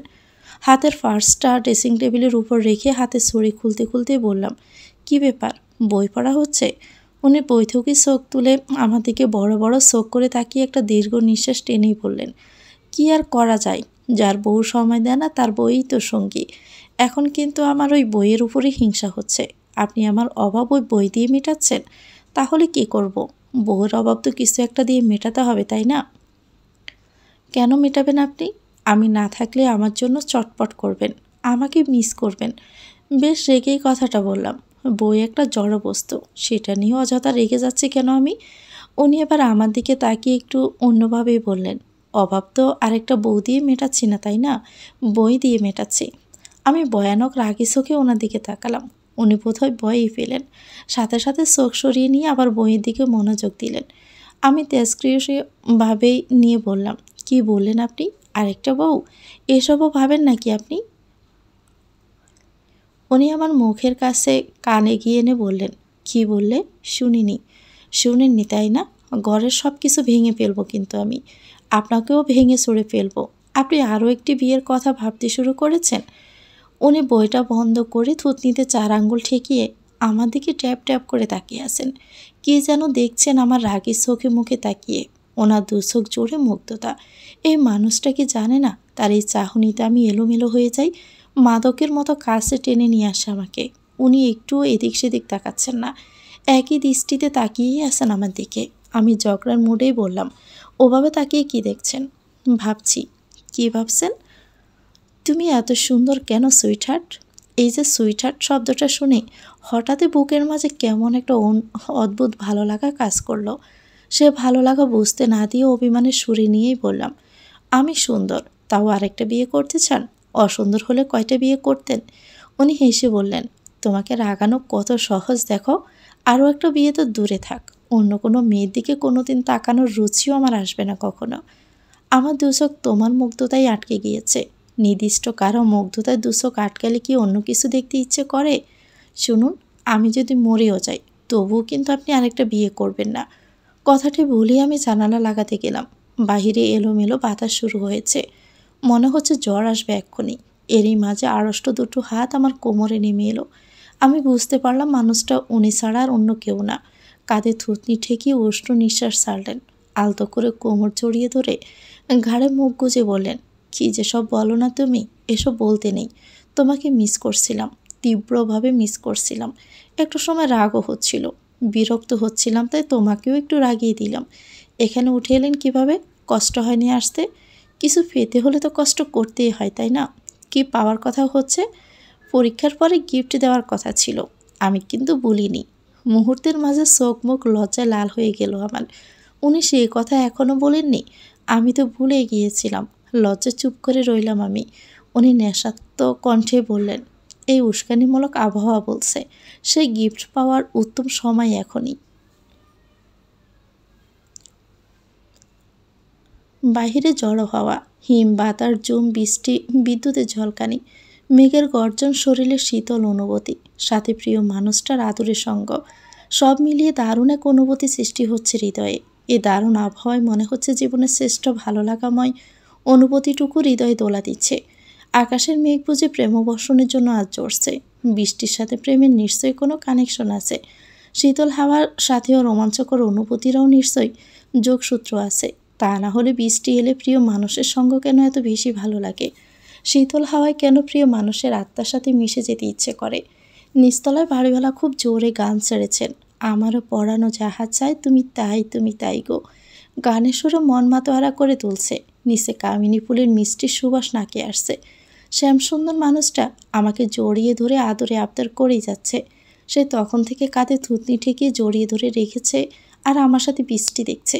হাতের ফার্স্টটা ড্রেসিং টেবিলের উপর রেখে হাতে ছড়ি খুলতে খুলতে বললাম, কি ব্যাপার, বই পড়া হচ্ছে? উনি বই থেকে চোখ তুলে আমার দিকে বড় বড় চোখ করে তাকিয়ে একটা দীর্ঘ নিঃশ্বাস টেনেই বললেন, কি আর করা যায়, যার বউ সময় দেয় না তার বইই তো সঙ্গী। এখন কিন্তু আমার ওই বইয়ের উপরে হিংসা হচ্ছে। আপনি আমার অভাব ওই বই দিয়ে মেটাচ্ছেন। তাহলে কি করব? বউয়ের অভাব তো কিছু একটা দিয়ে মেটাতে হবে, তাই না? কেন মেটাবেন আপনি? আমি না থাকলে আমার জন্য চটপট করবেন, আমাকে মিস করবেন। বেশ রেগেই কথাটা বললাম। বই একটা জড় বস্তু, সেটা নিয়ে অযথা রেগে যাচ্ছে কেন আমি? উনি এবার আমার দিকে তাকিয়ে একটু অন্যভাবেই বললেন, অভাব তো আরেকটা বউ দিয়ে মেটাচ্ছি না, তাই না? বই দিয়ে মেটাচ্ছি। আমি ভয়ানক রাগি চোখে ওনার দিকে তাকালাম। উনি বোধহয় ভয়েই পেলেন। সাথে সাথে চোখ সরিয়ে নিয়ে আবার বইয়ের দিকে মনোযোগ দিলেন। আমি তেজক্রিয়ভাবেই নিয়ে বললাম, কি বললেন আপনি? আরেকটা বউ? এসবও ভাবেন নাকি আপনি? উনি আমার মুখের কাছে কান এগিয়ে এনে বললেন, কি বললে? শুনিনি। শুনেননি তাই না? ঘরের সব কিছু ভেঙে ফেলবো কিন্তু আমি। আপনাকেও ভেঙে চড়ে ফেলবো। আপনি আরও একটি বিয়ের কথা ভাবতে শুরু করেছেন? উনি বইটা বন্ধ করে থুতনিতে 4 আঙ্গুল ঠেকিয়ে আমার দিকে ট্যাপ ট্যাপ করে তাকিয়ে আছেন। কি যেন দেখছেন আমার রাগের চোখে মুখে তাকিয়ে। ওনার দু চোখ জোরে মুগ্ধতা। এই মানুষটা কি জানে না তার এই চাহনিতে আমি এলোমেলো হয়ে যাই? মাদকের মতো কাছে টেনে নিয়ে আসে আমাকে। উনি একটুও এদিক সেদিক তাকাচ্ছেন না, একই দৃষ্টিতে তাকিয়েই আছেন আমার দিকে। আমি ঝগড়ার মুডেই বললাম, ওভাবে তাকিয়ে কি দেখছেন? ভাবছি। কি ভাবছেন? তুমি এত সুন্দর কেন সুইটহার্ট? এই যে সুইটহার্ট শব্দটা শুনে হঠাৎই বুকের মাঝে কেমন একটা অদ্ভুত ভালো লাগা কাজ করলো। সে ভালো লাগা বুঝতে না দিয়ে অভিমানের সুরে নিয়েই বললাম, আমি সুন্দর, তাও আরেকটা বিয়ে করতে চান? অসুন্দর হলে কয়টা বিয়ে করতেন? উনি হেসে বললেন, তোমাকে রাগানো কত সহজ দেখো। আরও একটা বিয়ে তো দূরে থাক, অন্য কোনো মেয়ের দিকে কোনোদিন তাকানোর রুচিও আমার আসবে না কখনো। আমার দু চোখ তোমার মুগ্ধতায় আটকে গিয়েছে। নির্দিষ্ট কারো মুগ্ধতায় দু চোখ আটকালে কি অন্য কিছু দেখতে ইচ্ছে করে? শুনুন, আমি যদি মরেও যাই তবুও কিন্তু আপনি আরেকটা বিয়ে করবেন না। কথাটি বলেই আমি জানালা লাগাতে গেলাম। বাহিরে এলোমেলো বাতাস শুরু হয়েছে। মনে হচ্ছে জ্বর আসবে এক্ষুনি। এরই মাঝে আড়ষ্ট দুটো হাত আমার কোমরে নেমে এলো। আমি বুঝতে পারলাম মানুষটা উনি ছাড়া আর অন্য কেউ না। কাঁধে থুতনি ঠেকিয়ে উষ্ণ নিঃশ্বাস ছাড়লেন। আলতো করে কোমর জড়িয়ে ধরে ঘাড়ে মুখ গুজে বললেন, কি যে সব বলো না তুমি, এসব বলতে নেই। তোমাকে মিস করছিলাম, তীব্রভাবে মিস করছিলাম। একটু সময় রাগও হচ্ছিল, বিরক্ত হচ্ছিলাম, তাই তোমাকেও একটু রাগিয়ে দিলাম। এখানে উঠে এলেন কিভাবে? কষ্ট হয়নি আসতে? কিছু পেতে হলে তো কষ্ট করতেই হয়, তাই না? কি পাওয়ার কথা হচ্ছে? পরীক্ষার পরে গিফট দেওয়ার কথা ছিল, আমি কিন্তু বলিনি। মুহূর্তের মাঝে চোখ মুখ লজ্জায় লাল হয়ে গেল আমার। উনি সেই কথা এখনও বলেননি? আমি তো ভুলে গিয়েছিলাম। লজ্জা চুপ করে রইলাম আমি। উনি নেশাত্মক কণ্ঠে বললেন, এই উস্কানিমূলক আবহাওয়া বলছে সেই গিফট পাওয়ার উত্তম সময় এখনই। বাহিরে জড়ো হওয়া, হিম বাতার জুম বৃষ্টি, বিদ্যুতের ঝলকানি, মেঘের গর্জন, শরীরে শীতল অনুভূতি, সাথে প্রিয় মানুষটার আদরের সঙ্গ, সব মিলিয়ে দারুণ এক অনুভূতি সৃষ্টি হচ্ছে হৃদয়ে। এই দারুণ আবহাওয়ায় মনে হচ্ছে জীবনের শ্রেষ্ঠ ভালো লাগাময় অনুভূতিটুকু হৃদয়ে দোলা দিচ্ছে। আকাশের মেঘ বুঝে প্রেমবর্ষণের জন্য আজ জ্বরছে। বৃষ্টির সাথে প্রেমের নিশ্চয়ই কোনো কানেকশন আছে। শীতল হাওয়ার সাথেও রোমাঞ্চকর অনুভূতিরাও নিশ্চয়ই যোগসূত্র আছে। তা না হলে বৃষ্টি এলে প্রিয় মানুষের সঙ্গ কেন এত বেশি ভালো লাগে? শীতল হাওয়ায় কেন প্রিয় মানুষের আত্মার সাথে মিশে যেতে ইচ্ছে করে? নিচতলায় বাড়িওয়ালা খুব জোরে গান ছেড়েছেন, আমারও পরানো যাহা চাই তুমি তাই গো। গানের সুরে মন মাতোহারা করে তুলছে। নিচে কামিনী ফুলের মিষ্টি সুবাস নাকে আসছে। শ্যামসুন্দর মানুষটা আমাকে জড়িয়ে ধরে আদরে আবদার করেই যাচ্ছে। সে তখন থেকে কাঁধে থুতনি ঠেকিয়ে জড়িয়ে ধরে রেখেছে আর আমার সাথে বৃষ্টি দেখছে।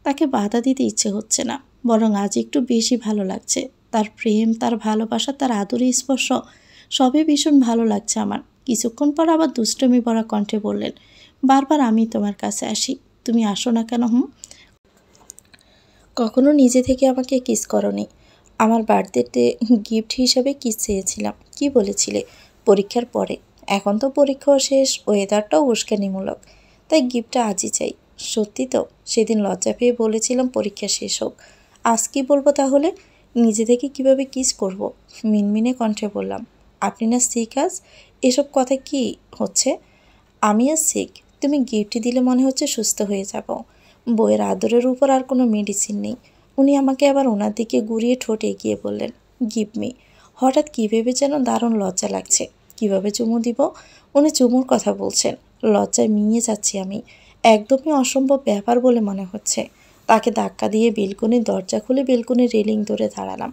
তাকে বাধা দিতে ইচ্ছে হচ্ছে না, বরং আজ একটু বেশি ভালো লাগছে। তার প্রেম, তার ভালোবাসা, তার আদরের স্পর্শ সবই ভীষণ ভালো লাগছে আমার। কিছুক্ষণ পর আবার দুষ্টমি ভরা কণ্ঠে বললেন, বারবার আমি তোমার কাছে আসি, তুমি আসো না কেন? কখনো নিজে থেকে আমাকে কিস করনি। আমার বার্থডেতে গিফট হিসাবে কিস চেয়েছিলাম, কি বলেছিলে? পরীক্ষার পরে। এখন তো পরীক্ষাও শেষ, ওয়েদারটাও উস্কানিমূলক, তাই গিফটটা আজই চাই। সত্যি তো? সেদিন লজ্জা পেয়ে বলেছিলাম পরীক্ষা শেষ হোক। আজ কি বলবো তাহলে? নিজে থেকে কিভাবে কিস করব? মিনমিনে কণ্ঠে বললাম, আপনি না সিক আজ? এসব কথা কি হচ্ছে? আমি আর সিক? তুমি গিফট দিলে মনে হচ্ছে সুস্থ হয়ে যাব। বইয়ের আদরের উপর আর কোনো মেডিসিন নেই। উনি আমাকে আবার ওনার দিকে ঘুরিয়ে ঠোঁট এগিয়ে বললেন, গিভ মি। হঠাৎ কী ভেবে যেন দারুণ লজ্জা লাগছে। কিভাবে চুমু দিব? উনি চুমুর কথা বলছেন, লজ্জায় মিইয়ে যাচ্ছি আমি। একদমই অসম্ভব ব্যাপার বলে মনে হচ্ছে। তাকে ধাক্কা দিয়ে বেলকনির দরজা খুলে বেলকনির রেলিং ধরে দাঁড়ালাম।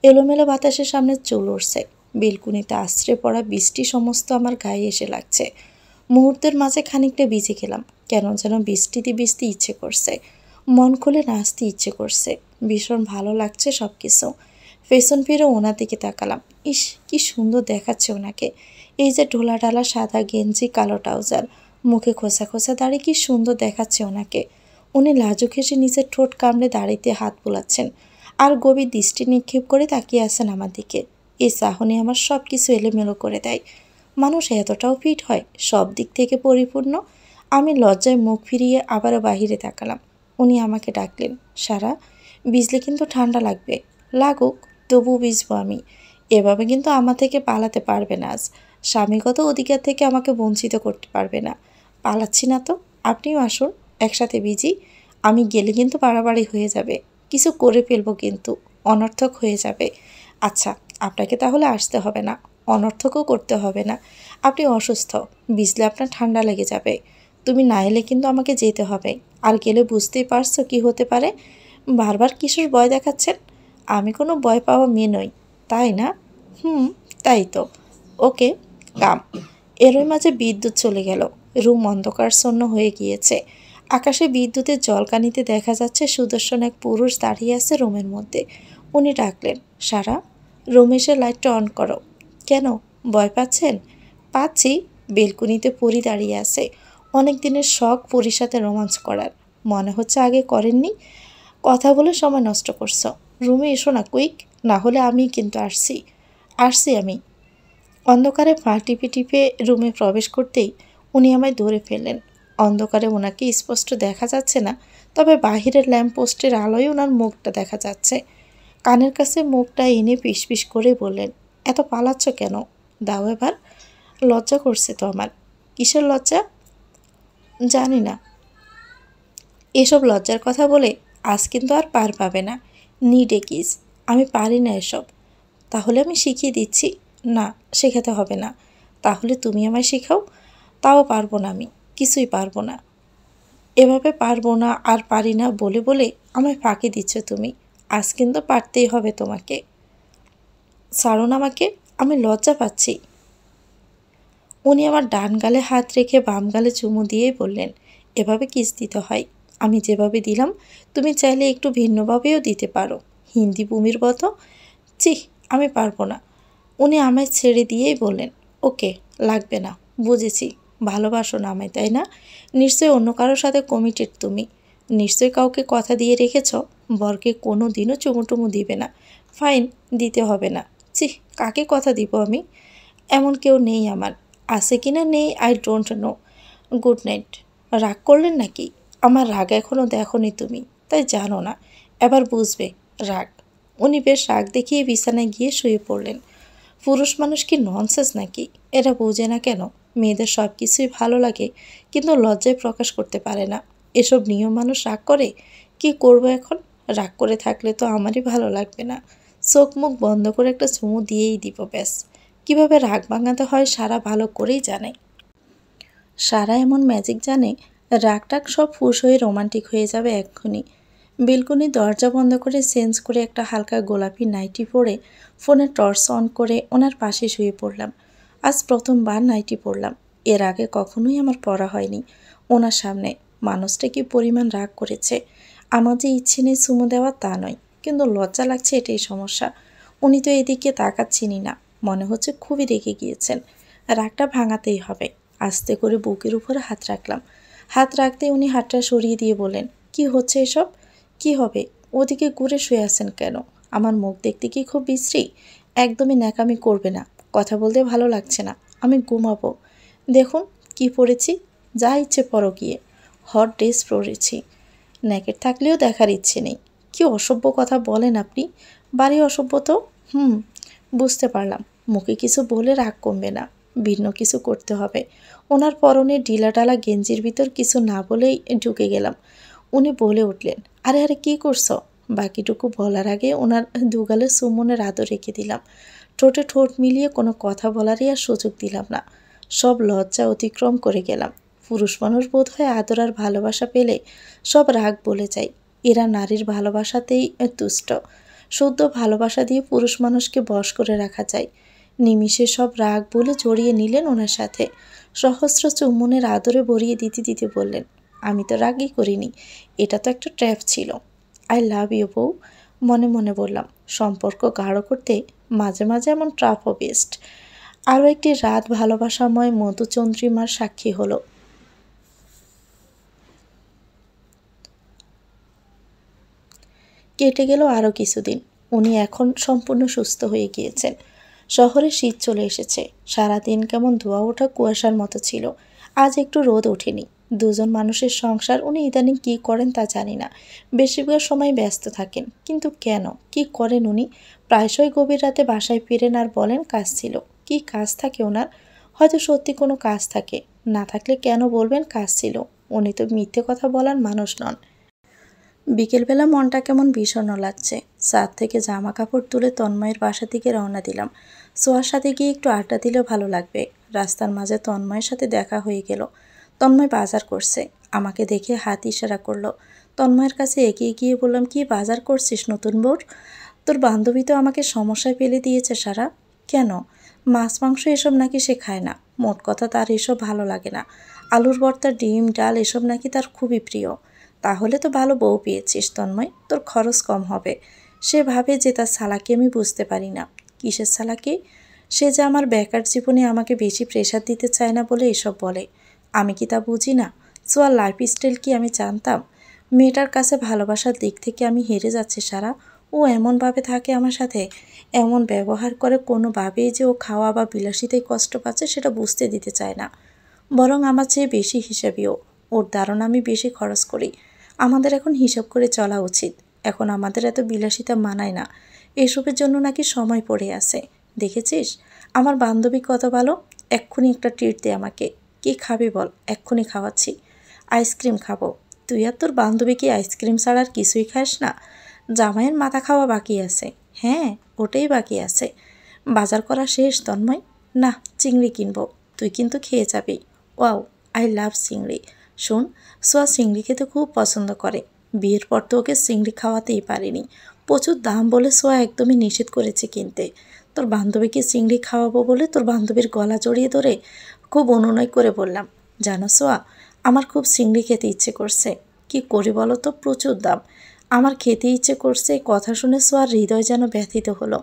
এলোমেলো বাতাসের সামনে চুল উঠছে। বেলকুনিতে আশ্রে পড়া বৃষ্টি সমস্ত আমার গায়ে এসে লাগছে। মুহূর্তের মাঝে খানিকটা ভিজে গেলাম। কেন যেন বৃষ্টিতে ভিজতে ইচ্ছে করছে, মন খুলে নাচতে ইচ্ছে করছে। ভীষণ ভালো লাগছে সব কিছু। পেছন ফিরে ওনার দিকে তাকালাম। ইস, কি সুন্দর দেখাচ্ছে ওনাকে। এই যে ঢোলা ঢালা সাদা গেঞ্জি, কালো ট্রাউজার, মুখে খোসা খোসা দাড়ি, কি সুন্দর দেখাচ্ছে ওনাকে। উনি লাজুক হেসে নিজের ঠোঁট কামড়ে দাড়িতে হাত বোলাচ্ছেন আর গভীর দৃষ্টি নিক্ষেপ করে তাকিয়ে আছেন আমার দিকে। এই চাহনি আমার সব কিছু এলোমেলো করে দেয়। মানুষ এতটাও ফিট হয়, সব দিক থেকে পরিপূর্ণ। আমি লজ্জায় মুখ ফিরিয়ে আবারও বাহিরে তাকালাম। উনি আমাকে ডাকলেন, সারা, ভিজলে কিন্তু ঠান্ডা লাগবে। লাগুক, তবু ভিজবো আমি। এভাবে কিন্তু আমার থেকে পালাতে পারবে না আজ। স্বামীগত অধিকার থেকে আমাকে বঞ্চিত করতে পারবে না। পালাচ্ছি না তো, আপনিও আসুন, একসাথে ভিজি। আমি গেলে কিন্তু বাড়াবাড়ি হয়ে যাবে, কিছু করে ফেলবো কিন্তু, অনর্থক হয়ে যাবে। আচ্ছা, আপনাকে তাহলে আসতে হবে না, অনর্থকও করতে হবে না। আপনি অসুস্থ, ভিজলে আপনার ঠান্ডা লেগে যাবে। তুমি না এলে কিন্তু আমাকে যেতে হবে, আর গেলে বুঝতেই পারছো কি হতে পারে। বারবার কিসের ভয় দেখাচ্ছেন? আমি কোনো ভয় পাওয়া মেয়ে নই, তাই না? তাই তো। ওকে, কাম। এরই মাঝে বিদ্যুৎ চলে গেল। রুম অন্ধকারচ্ছন্ন হয়ে গিয়েছে। আকাশে বিদ্যুতের জলকানিতে দেখা যাচ্ছে সুদর্শন এক পুরুষ দাঁড়িয়ে আছে রুমের মধ্যে। উনি ডাকলেন, সারা, রমেশের লাইটটা অন করো। কেন, ভয় পাচ্ছেন? পাচ্ছি। বেলকুনিতে পরি দাঁড়িয়ে আছে। অনেক দিনের শখ পরির সাথে রোমাঞ্চ করার। মনে হচ্ছে আগে করেননি। কথা বলে সময় নষ্ট করছো। রুমে এসো না কুইক, না হলে আমি কিন্তু আসছি আমি। অন্ধকারে পা টিপে টিপে রুমে প্রবেশ করতেই উনি আমায় ধরে ফেললেন। অন্ধকারে ওনাকে স্পষ্ট দেখা যাচ্ছে না, তবে বাহিরের ল্যাম্পপোস্টের আলোয় ওনার মুখটা দেখা যাচ্ছে। কানের কাছে মুখটা এনে পিস করে বললেন, এত পালাচ্ছ কেন? দাও এবার। লজ্জা করছে তো আমার। কিসের লজ্জা? জানি না। এসব লজ্জার কথা বলে আজ কিন্তু আর পার পাবে না। নিডে কিস। আমি পারি না এসব। তাহলে আমি শিখিয়ে দিচ্ছি। না, শেখাতে হবে না। তাহলে তুমি আমায় শেখাও। তাও পারবো না, আমি কিছুই পারবো না। এভাবে পারবো না আর পারি না বলে বলে আমায় ফাঁকি দিচ্ছ তুমি। আজ কিন্তু পারতেই হবে তোমাকে। ছাড়ুন আমাকে, আমি লজ্জা পাচ্ছি। উনি আমার ডান গালে হাত রেখে বাম গালে চুমু দিয়েই বললেন, এভাবে কিস দিতে হয়। আমি যেভাবে দিলাম তুমি চাইলে একটু ভিন্নভাবেও দিতে পারো, হিন্দি ভূমির মতো। চিহ, আমি পারবো না। উনি আমায় ছেড়ে দিয়েই বললেন, ওকে, লাগবে না, বুঝেছি। ভালোবাসো না আমায়, তাই না? নিশ্চয়ই অন্য কারোর সাথে কমিটেড তুমি। নিশ্চয়ই কাউকে কথা দিয়ে রেখেছ বরকে কোনো দিনও চুমুটুমু দিবে না। ফাইন, দিতে হবে না। চিহ, কাকে কথা দিব আমি? এমন কেউ নেই আমার। আছে কিনা নেই I don't know. Good night. রাগ করলেন নাকি? আমার রাগ এখনও দেখোনি তুমি, তাই জানো না। এবার বুঝবে রাগ। উনি বেশ রাগ দেখিয়ে বিছানায় গিয়ে শুয়ে পড়লেন। পুরুষ মানুষ কি ননসেন্স নাকি? এরা বোঝে না কেন মেয়েদের সব কিছুই ভালো লাগে, কিন্তু লজ্জায় প্রকাশ করতে পারে না। এসব নিয়ম মানুষ রাগ করে। কি করব এখন? রাগ করে থাকলে তো আমারই ভালো লাগবে না। চোখ মুখ বন্ধ করে একটা চুমু দিয়েই দিব, ব্যাস। কিভাবে রাগ ভাঙাতে হয় সারা ভালো করেই জানে। সারা এমন ম্যাজিক জানে, রাগটাগ সব ফুস হয়ে রোমান্টিক হয়ে যাবে এক্ষুনি। বেলকনির দরজা বন্ধ করে চেঞ্জ করে একটা হালকা গোলাপি নাইটি পরে ফোনে টর্চ অন করে ওনার পাশে শুয়ে পড়লাম। আজ প্রথমবার নাইটি পরলাম। এর আগে কখনোই আমার পরা হয়নি। ওনার সামনে মানুষটা কি পরিমাণ রাগ করেছে। আমার যে ইচ্ছে নেই চুমু দেওয়ার তা নয়, কিন্তু লজ্জা লাগছে, এটাই সমস্যা। উনি তো এদিকে তাকাচ্ছেনই না, মনে হচ্ছে খুবই রেগে গিয়েছেন। রাগটা ভাঙাতেই হবে। আস্তে করে বুকের উপরে হাত রাখলাম। হাত রাখতে উনি হাতটা সরিয়ে দিয়ে বললেন, কি হচ্ছে এসব? কি হবে? ওদিকে ঘুরে শুয়ে আছেন কেন? আমার মুখ দেখতে কি খুব বিশ্রী? একদমই ন্যাকামি করবে না। কথা বলতে ভালো লাগছে না, আমি ঘুমাবো। দেখুন কি পরেছি, যা ইচ্ছে পরো গিয়ে। হট ড্রেস পরেছি, নেকেট থাকলেও দেখার ইচ্ছে নেই। কি অসভ্য কথা বলেন আপনি, বাড়ি অসভ্য তো। বুঝতে পারলাম। মুখে কিছু বলে রাগ কমবে না, ভিন্ন কিছু করতে হবে। ওনার পরনে ঢিলাঢালা গেঞ্জির ভিতর কিছু না বলেই ঢুকে গেলাম। উনি বলে উঠলেন, আরে আরে কি করছো? বাকিটুকু বলার আগে ওনার দুগালে সুমনের আদর রেখে দিলাম। ঠোঁটে ঠোঁট মিলিয়ে কোনো কথা বলারই আর সুযোগ দিলাম না। সব লজ্জা অতিক্রম করে গেলাম। পুরুষ মানুষ বোধ হয় আদর আর ভালোবাসা পেলে সব রাগ বলে যায়। এরা নারীর ভালোবাসাতেই তুষ্ট। শুদ্ধ ভালোবাসা দিয়ে পুরুষ মানুষকে বশ করে রাখা যায়। নিমিষে সব রাগ বলে জড়িয়ে নিলেন ওনার সাথে। সহস্র চুম্বনের আদরে ভরিয়ে দিতে দিতে বললেন, আমি তো রাগই করিনি, এটা তো একটা ট্র্যাপ ছিল। আই লাভ ইউ বউ। মনে মনে বললাম, সম্পর্ক গাঢ় করতে মাঝে মাঝে এমন ট্রাপও বেস্ট। আরও একটি রাত ভালোবাসাময় মধুচন্দ্রিমার সাক্ষী হলো। কেটে গেল আরও কিছুদিন। উনি এখন সম্পূর্ণ সুস্থ হয়ে গিয়েছেন। শহরে শীত চলে এসেছে। সারাদিন কেমন ধোয়া ওঠা কুয়াশার মতো ছিল। আজ একটু রোদ ওঠেনি। দুজন মানুষের সংসার, উনি ইদানিং কী করেন তা জানি না। বেশিরভাগ সময় ব্যস্ত থাকেন, কিন্তু কেন, কি করেন উনি? প্রায়শই গভীর রাতে বাসায় ফিরেন আর বলেন কাজ ছিল। কি কাজ থাকে ওনার? হয়তো সত্যি কোনো কাজ থাকে। না থাকলে কেন বলবেন কাজ ছিল? উনি তো মিথ্যে কথা বলার মানুষ নন। বিকেলবেলা মনটা কেমন বিষণ্ণ লাগছে। ছাদ থেকে জামা কাপড় তুলে তন্ময়ের বাসা থেকে রওনা দিলাম। সোয়ার সাথে গিয়ে একটু আড্ডা দিলেও ভালো লাগবে। রাস্তার মাঝে তন্ময়ের সাথে দেখা হয়ে গেল। তন্ময় বাজার করছে। আমাকে দেখে হাত ইশারা করলো। তন্ময়ের কাছে এগিয়ে গিয়ে বললাম, কি বাজার করছিস নতুন বউর? তোর বান্ধবী তো আমাকে সমস্যায় ফেলে দিয়েছে সারা। কেন? মাছ মাংস এসব নাকি সে খায় না। মোট কথা তার এসব ভালো লাগে না। আলুর ভর্তা, ডিম, ডাল এসব নাকি তার খুবই প্রিয়। তাহলে তো ভালো বউ পেয়েছিস তন্ময়, তোর খরচ কম হবে। সে ভাবে যে তার শালাকে আমি বুঝতে পারি না। কিসের শালাকে? সে যে আমার বেকার জীবনে আমাকে বেশি প্রেশার দিতে চায় না বলে এসব বলে। আমি কি তা বুঝি না? সোয়ার লাইফস্টাইল কি আমি জানতাম? মেয়েটার কাছে ভালোবাসার দিক থেকে আমি হেরে যাচ্ছি সারা। ও এমনভাবে থাকে আমার সাথে, এমন ব্যবহার করে, কোনোভাবেই যে ও খাওয়া বা বিলাসিতায় কষ্ট পাচ্ছে সেটা বুঝতে দিতে চায় না। বরং আমার চেয়ে বেশি হিসাবিও। ওর ধারণা আমি বেশি খরচ করি। আমাদের এখন হিসাব করে চলা উচিত। এখন আমাদের এত বিলাসিতা মানায় না। এসবের জন্য নাকি সময় পড়ে আছে। দেখেছিস আমার বান্ধবী কত ভালো। এক্ষুনি একটা ট্রিট দে আমাকে। কি খাবি বল, এক্ষুনি খাওয়াচ্ছি। আইসক্রিম খাবো। তুই আর তোর বান্ধবী কি আইসক্রিম ছাড়া আর কিছুই খাস না? জামাইয়ের মাথা খাওয়া বাকি আছে। হ্যাঁ, ওটাই বাকি আছে। বাজার করা শেষ তন্ময়? না, চিংড়ি কিনবো। তুই কিন্তু খেয়ে যাবি। ওয়াও, আই লাভ চিংড়ি। শোন, সোয়া চিংড়ি খেতে খুব পছন্দ করে। বিয়ের পর তো ওকে চিংড়ি খাওয়াতেই পারিনি। প্রচুর দাম বলে সোয়া একদমই নিষেধ করেছে কিনতে। তোর বান্ধবীকে চিংড়ি খাওয়াবো বলে তোর বান্ধবীর গলা জড়িয়ে ধরে খুব অনুনয় করে বললাম, জানো সোয়া, আমার খুব চিংড়ি খেতে ইচ্ছে করছে। কি করি বলো তো, প্রচুর দাম। আমার খেতে ইচ্ছে করছে। কথা শুনে সোয়ার হৃদয় যেন ব্যথিত হলো।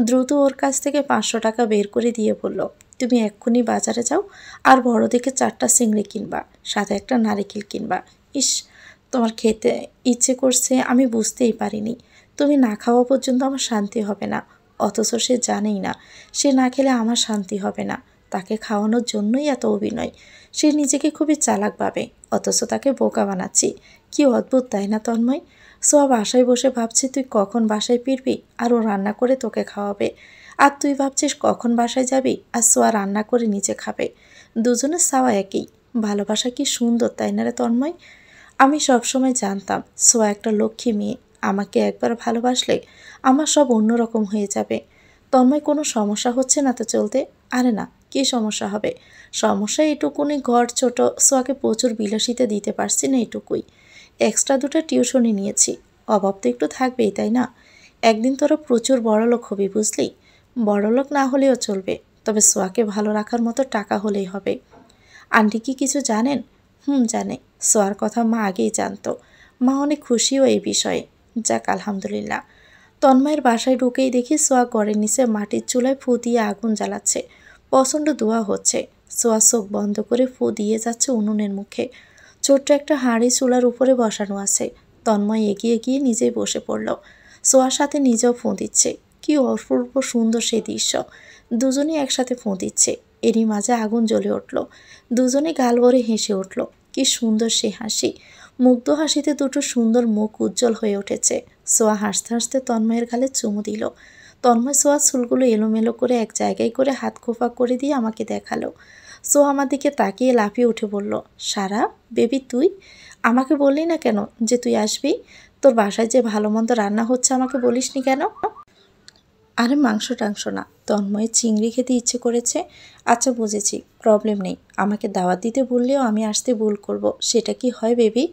দ্রুত ওর কাছ থেকে 500 টাকা বের করে দিয়ে বলল, তুমি এক্ষুনি বাজারে যাও আর বড় দেখে 4টা চিংড়ি কিনবা, সাথে একটা নারিকেল কিনবা। ইস, তোমার খেতে ইচ্ছে করছে আমি বুঝতেই পারিনি। তুমি না খাওয়া পর্যন্ত আমার শান্তি হবে না। অথচ সে জানেই না সে না খেলে আমার শান্তি হবে না। তাকে খাওয়ানোর জন্যই এত অভিনয়। সে নিজেকে খুবই চালাক ভাবে, অথচ তাকে বোকা বানাচ্ছি। কি অদ্ভুত তাই না তন্ময়? সোয়া বাসায় বসে ভাবছি তুই কখন বাসায় ফিরবি আর ও রান্না করে তোকে খাওয়াবে। আর তুই ভাবছিস কখন বাসায় যাবি আর সোয়া রান্না করে নিজে খাবে। দুজনের চাওয়া একই। ভালোবাসা কি সুন্দর তাই না রে তন্ময়? আমি সবসময় জানতাম সোয়া একটা লক্ষ্মী মেয়ে। আমাকে একবার ভালোবাসলে আমার সব অন্যরকম হয়ে যাবে। তন্ময়, কোনো সমস্যা হচ্ছে না তো চলতে? আরে না, কী সমস্যা হবে? সমস্যা এটুকুনি, ঘর ছোট, সোয়াকে প্রচুর বিলাসিতা দিতে পারছি না, এটুকুই। এক্সট্রা 2টা টিউশনি নিয়েছি। অভাব তো একটু থাকবেই তাই না? একদিন তোরা প্রচুর বড়লোক হবি, বুঝলি? বড়লোক না হলেও চলবে, তবে সোয়াকে ভালো রাখার মতো টাকা হলেই হবে। আন্টি কি কিছু জানেন? জানে। সোয়ার কথা মা আগেই জানতো। মা অনেক খুশিও এই বিষয়ে। যাক আলহামদুলিল্লাহ। তন্ময়ের বাসায় ঢুকেই দেখি সোয়া ঘরের নিচে মাটির চুলায় ফু দিয়ে আগুন জ্বালাচ্ছে। প্রচণ্ড ধোঁয়া হচ্ছে। সোয়া চোখ বন্ধ করে ফু দিয়ে যাচ্ছে উনুনের মুখে। ছোট্ট একটা হাঁড়ি চুলার উপরে বসানো আছে। তন্ময় এগিয়ে গিয়ে নিজেই বসে পড়ল। সোয়ার সাথে নিজেও ফু দিচ্ছে। কি অপূর্ব সুন্দর সেই দৃশ্য। দুজনেই একসাথে ফু দিচ্ছে। এরই মাঝে আগুন জ্বলে উঠল। দুজনে গাল ভরে হেসে উঠল। কি সুন্দর সে হাসি। মুগ্ধ হাসিতে দুটো সুন্দর মুখ উজ্জ্বল হয়ে উঠেছে। সোয়া হাসতে হাসতে তন্ময়ের গালে চুমু দিল। তন্ময় সোয়ার চুলগুলো এলোমেলো করে এক জায়গায় করে হাত খোপা করে দিয়ে আমাকে দেখালো। সোয়া আমার দিকে তাকিয়ে লাফিয়ে উঠে বলল, সারা বেবি তুই আমাকে বললি না কেন যে তুই আসবি? তোর বাসায় যে ভালো মন্দ রান্না হচ্ছে আমাকে বলিসনি কেন? আরে মাংস টাংস না, তন্ময়ের চিংড়ি খেতে ইচ্ছে করেছে। আচ্ছা বুঝেছি, প্রবলেম নেই। আমাকে দাওয়াত দিতে বললেও আমি আসতে ভুল করব, সেটা কি হয় বেবি?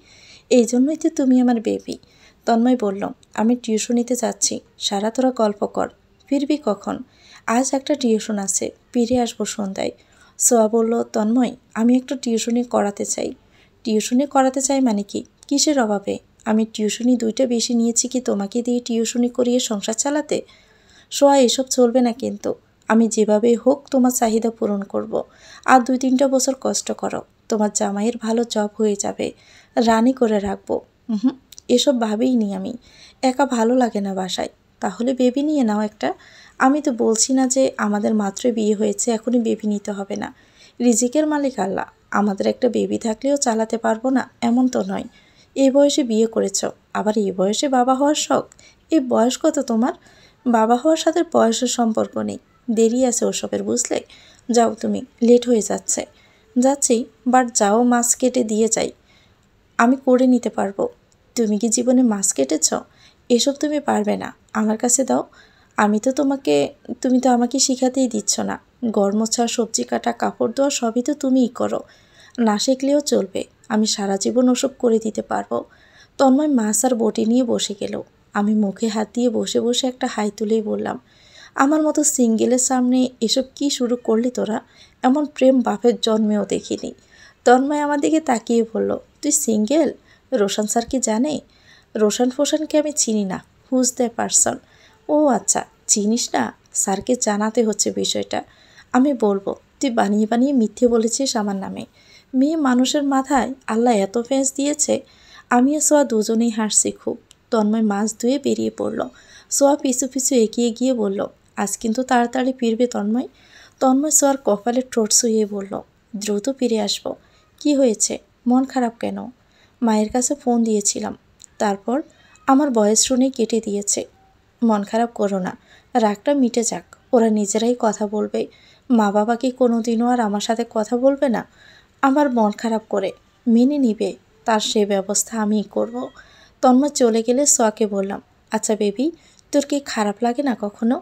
এই জন্যই তো তুমি আমার বেবি। তন্ময় বলল, আমি টিউশনিতে যাচ্ছি। সারা তোরা গল্প কর। ফিরবি কখন? আজ একটা টিউশন আছে, ফিরে আসবো সন্ধ্যায়। সোয়া বলল, তন্ময় আমি একটু টিউশনি করাতে চাই। টিউশনি করাতে চাই মানে কি? কিসের অভাবে? আমি টিউশনি 2টা বেশি নিয়েছি কি তোমাকে দিয়ে টিউশনি করিয়ে সংসার চালাতে? সোয়া এসব চলবে না কিন্তু। আমি যেভাবেই হোক তোমার চাহিদা পূরণ করব। আর 2-3টা বছর কষ্ট করো, তোমার জামাইয়ের ভালো জব হয়ে যাবে, রানি করে রাখবো। হুম, এসব ভাবেই নি আমি। একা ভালো লাগে না বাসায়। তাহলে বেবি নিয়ে নাও একটা। আমি তো বলছি না যে আমাদের মাত্র বিয়ে হয়েছে এখনই বেবি নিতে হবে না। রিজিকের মালিক আল্লাহ। আমাদের একটা বেবি থাকলেও চালাতে পারবো না এমন তো নয়। এই বয়সে বিয়ে করেছ, আবার এই বয়সে বাবা হওয়ার শখ। এই বয়স কত তোমার? বাবা হওয়ার সাথে বয়সের সম্পর্ক নেই। দেরি আছে ওসবের, বুঝলে? যাও তুমি, লেট হয়ে যাচ্ছে। যাচ্ছি, বাট যাও মাছ কেটে দিয়ে যাই। আমি করে নিতে পারবো। তুমি কি জীবনে মাছ কেটেছ? এসব তুমি পারবে না, আমার কাছে দাও। তুমি তো আমাকে শিখাতেই দিচ্ছ না। ঘর মোছা, সবজি কাটা, কাপড় ধোয়া সবই তো তুমিই করো। না শিখলেও চলবে, আমি সারা জীবন ওসব করে দিতে পারবো। তন্ময় মাছ আর বটি নিয়ে বসে গেল। আমি মুখে হাত দিয়ে বসে বসে একটা হাই তুলেই বললাম, আমার মতো সিঙ্গেলের সামনে এসব কি শুরু করলি তোরা? এমন প্রেম বাপের জন্মেও দেখিনি। তন্ময় আমার দিকে তাকিয়ে বলল, তুই সিঙ্গেল? রোশন স্যার কি জানে? রোশন ফোশনকে আমি চিনি না। Whose the person? ও আচ্ছা, চিনিস না? স্যারকে জানাতে হচ্ছে বিষয়টা। আমি বলবো তুই বানিয়ে বানিয়ে মিথ্যে বলেছিস আমার নামে। মেয়ে মানুষের মাথায় আল্লাহ এত ফেঁস দিয়েছে। আমিও সোয়া দুজনেই হাসছি খুব। তন্ময় মাছ ধুয়ে বেরিয়ে পড়ল। সোয়া পিছু পিছু এগিয়ে গিয়ে বলল, আজ কিন্তু তাড়াতাড়ি ফিরবে তন্ময়। তন্ময় সোয়ার কপালে ঠোঁট শুয়ে বলল, দ্রুত ফিরে আসবো। কি হয়েছে? মন খারাপ কেন? মায়ের কাছে ফোন দিয়েছিলাম, তারপর আমার বয়স শুনে কেটে দিয়েছে। মন খারাপ করো না, রাগটা মিটে যাক। ওরা নিজেরাই কথা বলবে। মা বাবা কি কোনোদিনও আর আমার সাথে কথা বলবে না? আমার মন খারাপ করে মেনে নিবে, তার সে ব্যবস্থা আমিই করব। তন্ময় চলে গেলে সোয়াকে বললাম, আচ্ছা বেবি, তোর কি খারাপ লাগে না কখনো?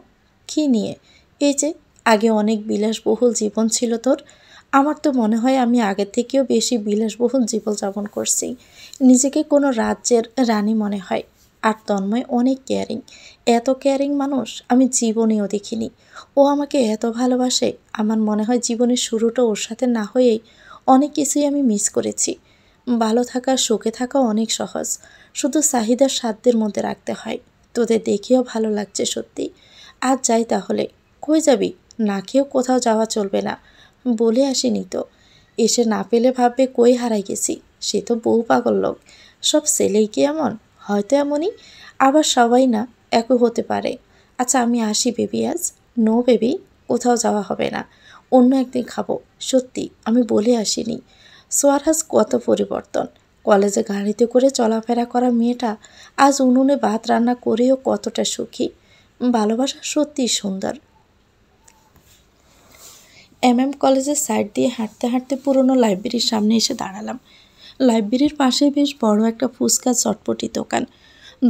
কী নিয়ে? এই যে আগে অনেক বিলাসবহুল জীবন ছিল তোর। আমার তো মনে হয় আমি আগের থেকেও বেশি বিলাসবহুল জীবনযাপন করছি। নিজেকে কোনো রাজ্যের রানী মনে হয়। আর তন্ময় অনেক কেয়ারিং। এত কেয়ারিং মানুষ আমি জীবনেও দেখিনি। ও আমাকে এত ভালোবাসে, আমার মনে হয় জীবনের শুরুটা ওর সাথে না হয়েই অনেক কিছুই আমি মিস করেছি। ভালো থাকা, সুখে থাকা অনেক সহজ, শুধু চাহিদার সাধ্যের মধ্যে রাখতে হয়। তোদের দেখেও ভালো লাগছে সত্যি। আজ যাই তাহলে। কই যাবি? না খেয়েও কোথাও যাওয়া চলবে না। বলে আসিনি তো। এসে না পেলে ভাববে কই হারাই গেছি। সে তো বউ পাগল লোক। সব ছেলেই কি এমন? হয়তো এমনই, আবার সবাই না একই হতে পারে। আচ্ছা আমি আসি বেবি আজ। নো বেবি, কোথাও যাওয়া হবে না। অন্য একদিন খাবো। সত্যি আমি বলে আসিনি। সোয়ারহাজ কত পরিবর্তন। কলেজে গাড়িতে করে চলাফেরা করা মেয়েটা আজ উনুনে ভাত রান্না করেও কতটা সুখী। ভালোবাসা সত্যিই সুন্দর। কলেজের সাইড দিয়ে হাঁটতে হাঁটতে পুরনো লাইব্রেরির সামনে এসে দাঁড়ালাম। লাইব্রেরির পাশে বেশ বড় একটা ফুচকা চটপটি দোকান।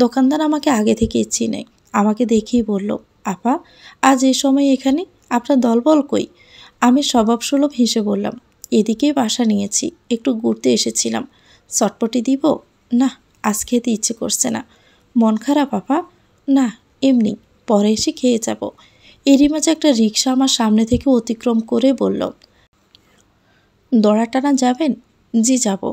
দোকানদার আমাকে আগে থেকেই চিনে। আমাকে দেখেই বলল, আপা আজ এই সময় এখানে? আপনার দলবল কই? আমি স্বভাবসুলভ হেসে বললাম, এদিকেই বাসা নিয়েছি, একটু ঘুরতে এসেছিলাম। চটপটি দিব? না, আজ খেতে ইচ্ছে করছে না। মন খারাপ আপা? না, এমনি, পরে এসে খেয়ে যাব। এরই মাঝে একটা রিক্সা আমার সামনে থেকে অতিক্রম করে বলল, দড়াটানা যাবেন? জি যাব।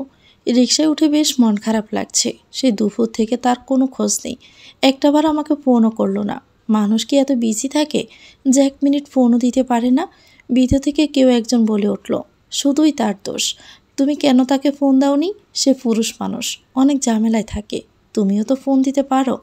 রিকশায় উঠে বেশ মন খারাপ লাগছে। সেই দুপুর থেকে তার কোনো খোঁজ নেই। একটাবার আমাকে ফোনও করলো না। মানুষ কি এত বিজি থাকে যে 1 মিনিট ফোনও দিতে পারে না? ভিতর থেকে কেউ একজন বলে উঠল, শুধুই তার দোষ। তুমি কেন তাকে ফোন দাওনি? সে পুরুষ মানুষ, অনেক ঝামেলায় থাকে। তুমিও তো ফোন দিতে পারো।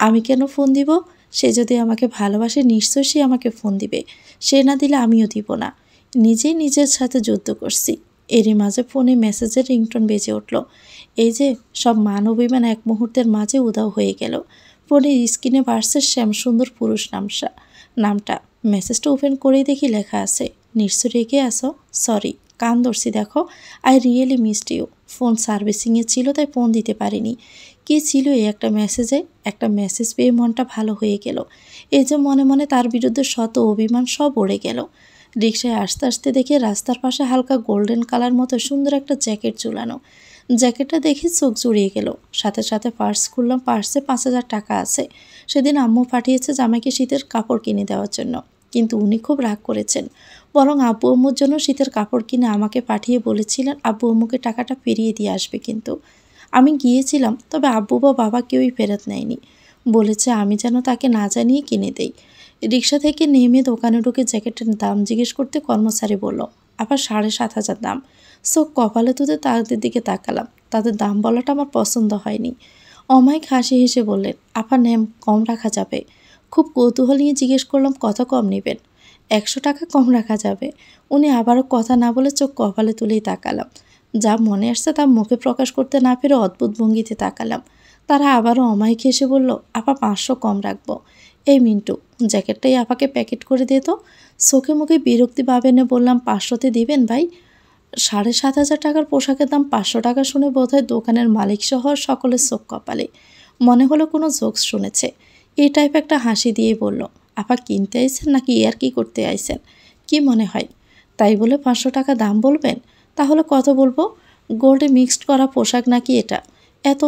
আমি কেন ফোন দিব? সে যদি আমাকে ভালোবাসে নিশ্চয়ই সে আমাকে ফোন দিবে। সে না দিলে আমিও দিব না। নিজেই নিজের সাথে যুদ্ধ করছি। এরই মাঝে ফোনে মেসেজের রিংটোন বেজে উঠল। এই যে সব মান অভিমান এক মুহূর্তের মাঝে উধাও হয়ে গেল। ফোনের স্ক্রিনে বাড়ছে শ্যামসুন্দর পুরুষ নামটা। মেসেজটা ওপেন করেই দেখি লেখা আছে, নিশ্চয় রেগে আসো, সরি, কান ধরছি দেখো, I really missed you. Phone সার্ভিসিংয়ে ছিল তাই ফোন দিতে পারিনি। কি ছিল এই একটা মেসেজে? একটা মেসেজ পেয়ে মনটা ভালো হয়ে গেল। এই যে মনে মনে তার বিরুদ্ধে শত অভিমান সব উড়ে গেল। রিকশায় আসতে আসতে দেখে রাস্তার পাশে হালকা গোল্ডেন কালার মতো সুন্দর একটা জ্যাকেট ঝুলানো। জ্যাকেটটা দেখে চোখ জুড়িয়ে গেল। সাথে সাথে পার্স খুললাম, পার্সে 5,000 টাকা আছে। সেদিন আম্মু পাঠিয়েছে জামাইকে শীতের কাপড় কিনে দেওয়ার জন্য, কিন্তু উনি খুব রাগ করেছেন। বরং আব্বু আম্মুর জন্য শীতের কাপড় কিনে আমাকে পাঠিয়ে বলেছিলেন আব্বু আম্মুকে টাকাটা ফিরিয়ে দিয়ে আসবে। কিন্তু আমি গিয়েছিলাম, তবে আব্বু বা বাবা কেউই ফেরত নেয়নি। বলেছে আমি যেন তাকে না জানিয়ে কিনে দেই। রিকশা থেকে নেমে দোকানে ঢুকে জ্যাকেটের দাম জিজ্ঞেস করতে কর্মচারী বলল, আবার 7,500 দাম। সো কপালে তুলে তাদের দিকে তাকালাম। তাদের দাম বলাটা আমার পছন্দ হয়নি। অমায়িক হাসি হেসে বললেন, আপা নেম, কম রাখা যাবে। খুব কৌতূহল নিয়ে জিজ্ঞেস করলাম, কত কম নেবেন? 100 টাকা কম রাখা যাবে। উনি আবারও কথা না বলে চোখ কপালে তুলেই তাকালাম। যা মনে আসছে তা মুখে প্রকাশ করতে না পেরে অদ্ভুত ভঙ্গিতে তাকালাম। তারা আবারও অমায়িক হেসে বলল, আপা 500 কম রাখবো। এই মিন্টু, জ্যাকেটটাই আপাকে প্যাকেট করে দে তো। চোখে মুখে বিরক্তি ভাব এনে বললাম, 500তে দিবেন ভাই? 7,500 টাকার পোশাকের দাম 500 টাকা শুনে বোধহয় দোকানের মালিক সহ সকলের চোখ কপালে। মনে হলো কোনো জোকস শুনেছে। এই টাইপ একটা হাসি দিয়ে বলল, আপা কিনতে আইছেন নাকি ইয়ার্কি করতে আইছেন? কি মনে হয় তাই বলে 500 টাকা দাম বলবেন? তাহলে কত বলবো? গোল্ডে মিক্সড করা পোশাক নাকি এটা? এত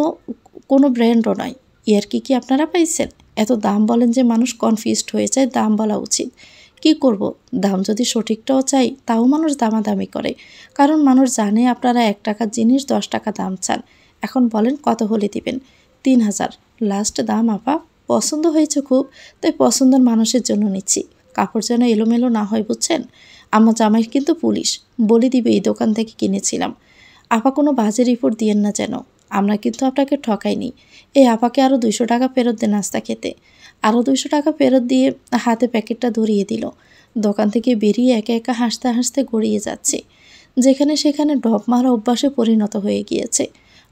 কোনো ব্র্যান্ডও নয়। ইয়ার্কি কি আপনারা পাইছেন? এত দাম বলেন যে মানুষ কনফিউজড হয়ে যায়। দাম বলা উচিত। কি করব, দাম যদি সঠিকটাও চাই তাও মানুষ দামাদামি করে। কারণ মানুষ জানে আপনারা 1 টাকার জিনিস 10 টাকা দাম চান। এখন বলেন কত হলে দিবেন? 3,000 লাস্ট দাম আপা। পছন্দ হয়েছে খুব, তাই পছন্দের মানুষের জন্য নিচ্ছি। কাপড় যেন এলোমেলো না হয়, বুঝছেন? আমার জামাই কিন্তু পুলিশ, বলে দিবে এই দোকান থেকে কিনেছিলাম। আপা কোনো বাজে রিপোর্ট দিয়েন না যেন। আমরা কিন্তু আপনাকে ঠকাইনি। এই আপাকে আরও 200 টাকা ফেরত দেন নাস্তা খেতে। আরও 200 টাকা ফেরত দিয়ে হাতে প্যাকেটটা ধরিয়ে দিল। দোকান থেকে বেরিয়ে একা একা হাসতে হাসতে গড়িয়ে যাচ্ছে। যেখানে সেখানে ঢপ মারা অভ্যাসে পরিণত হয়ে গিয়েছে।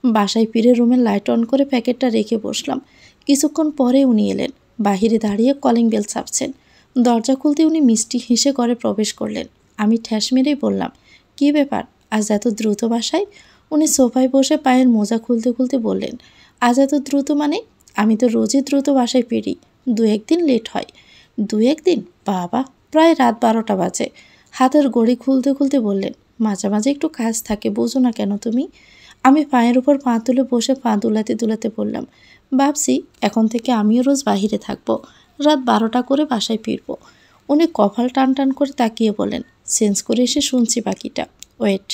বাসায় ফিরে রুমের লাইট অন করে প্যাকেটটা রেখে বসলাম। কিছুক্ষণ পরে উনি এলেন। বাহিরে দাঁড়িয়ে কলিং বেল চাপছেন। দরজা খুলতে উনি মিষ্টি হেসে ঘরে প্রবেশ করলেন। আমি ঠ্যাস মেরেই বললাম, কী ব্যাপার আজ এত দ্রুত বাসায়? উনি সোফায় বসে পায়ের মোজা খুলতে খুলতে বললেন, আজ এত দ্রুত মানে? আমি তো রোজই দ্রুত বাসায় ফিরি, 2-1 দিন লেট হয়। 2-1 দিন? বাবা, প্রায় রাত 12টা বাজে। হাতের ঘড়ি খুলতে খুলতে বললেন, মাঝে মাঝে একটু কাজ থাকে, বোঝো না কেন তুমি? আমি পায়ের উপর পা তুলে বসে পা দুলাতে দুলাতে বললাম, ভাবছি এখন থেকে আমিও রোজ বাহিরে থাকবো, রাত 12টা করে বাসায় ফিরবো। উনি কপাল টান টান করে তাকিয়ে বলেন, চেঞ্জ করে এসে শুনছি বাকিটা। ওয়েট।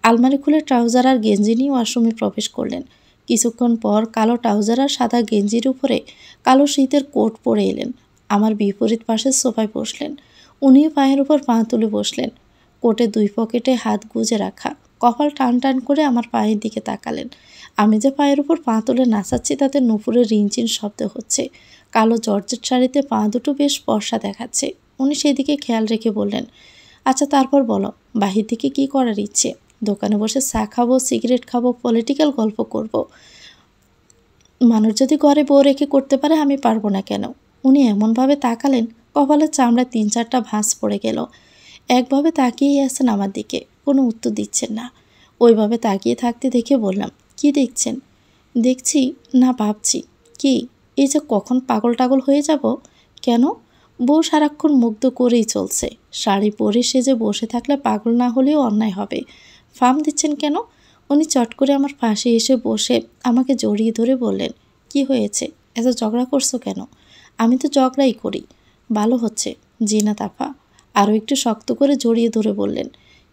আলমারি খুলে ট্রাউজার আর গেঞ্জি নিয়ে ওয়াশরুমে প্রবেশ করলেন। কিছুক্ষণ পর কালো ট্রাউজার আর সাদা গেঞ্জির উপরে কালো শীতের কোট পরে এলেন। আমার বিপরীত পাশের সোফায় বসলেন। উনিও পায়ের উপর পা তুলে বসলেন। কোটের 2 পকেটে হাত গুজে রাখা, কপাল টান টান করে আমার পায়ের দিকে তাকালেন। আমি যে পায়ের উপর পা তুলে নাচাচ্ছি তাতে নুপুরের রিনচিন শব্দ হচ্ছে। কালো জর্জেট শাড়িতে পা দুটো বেশ ফর্সা দেখাচ্ছে। উনি সেদিকে খেয়াল রেখে বললেন, আচ্ছা তারপর বলো, বাহির থেকে কি করার ইচ্ছে? দোকানে বসে চা খাবো, সিগারেট খাবো, পলিটিক্যাল গল্প করব। মানুষ যদি ঘরে বউ রেখে করতে পারে, আমি পারবো না কেন? উনি এমনভাবে তাকালেন, কপালের চামড়ায় 3-4টা ভাঁজ পড়ে গেল। একভাবে তাকিয়েই আছেন আমার দিকে, কোনো উত্তর দিচ্ছেন না। ওইভাবে তাকিয়ে থাকতে দেখে বললাম, কি দেখছেন? দেখছি না, ভাবছি। কি? এই যে কখন পাগল টাগল হয়ে যাব? কেন? বউ সারাক্ষণ মুগ্ধ করেই চলছে। শাড়ি পরে সেজে বসে থাকলে পাগল না হলেও অন্যায় হবে। ফার্ম দিচ্ছেন কেন? উনি চট করে আমার পাশে এসে বসে আমাকে জড়িয়ে ধরে বললেন, কি হয়েছে? এত ঝগড়া করছো কেন? আমি তো ঝগড়াই করি। ভালো হচ্ছে। জিনাত আপা আরও একটু শক্ত করে জড়িয়ে ধরে বললেন,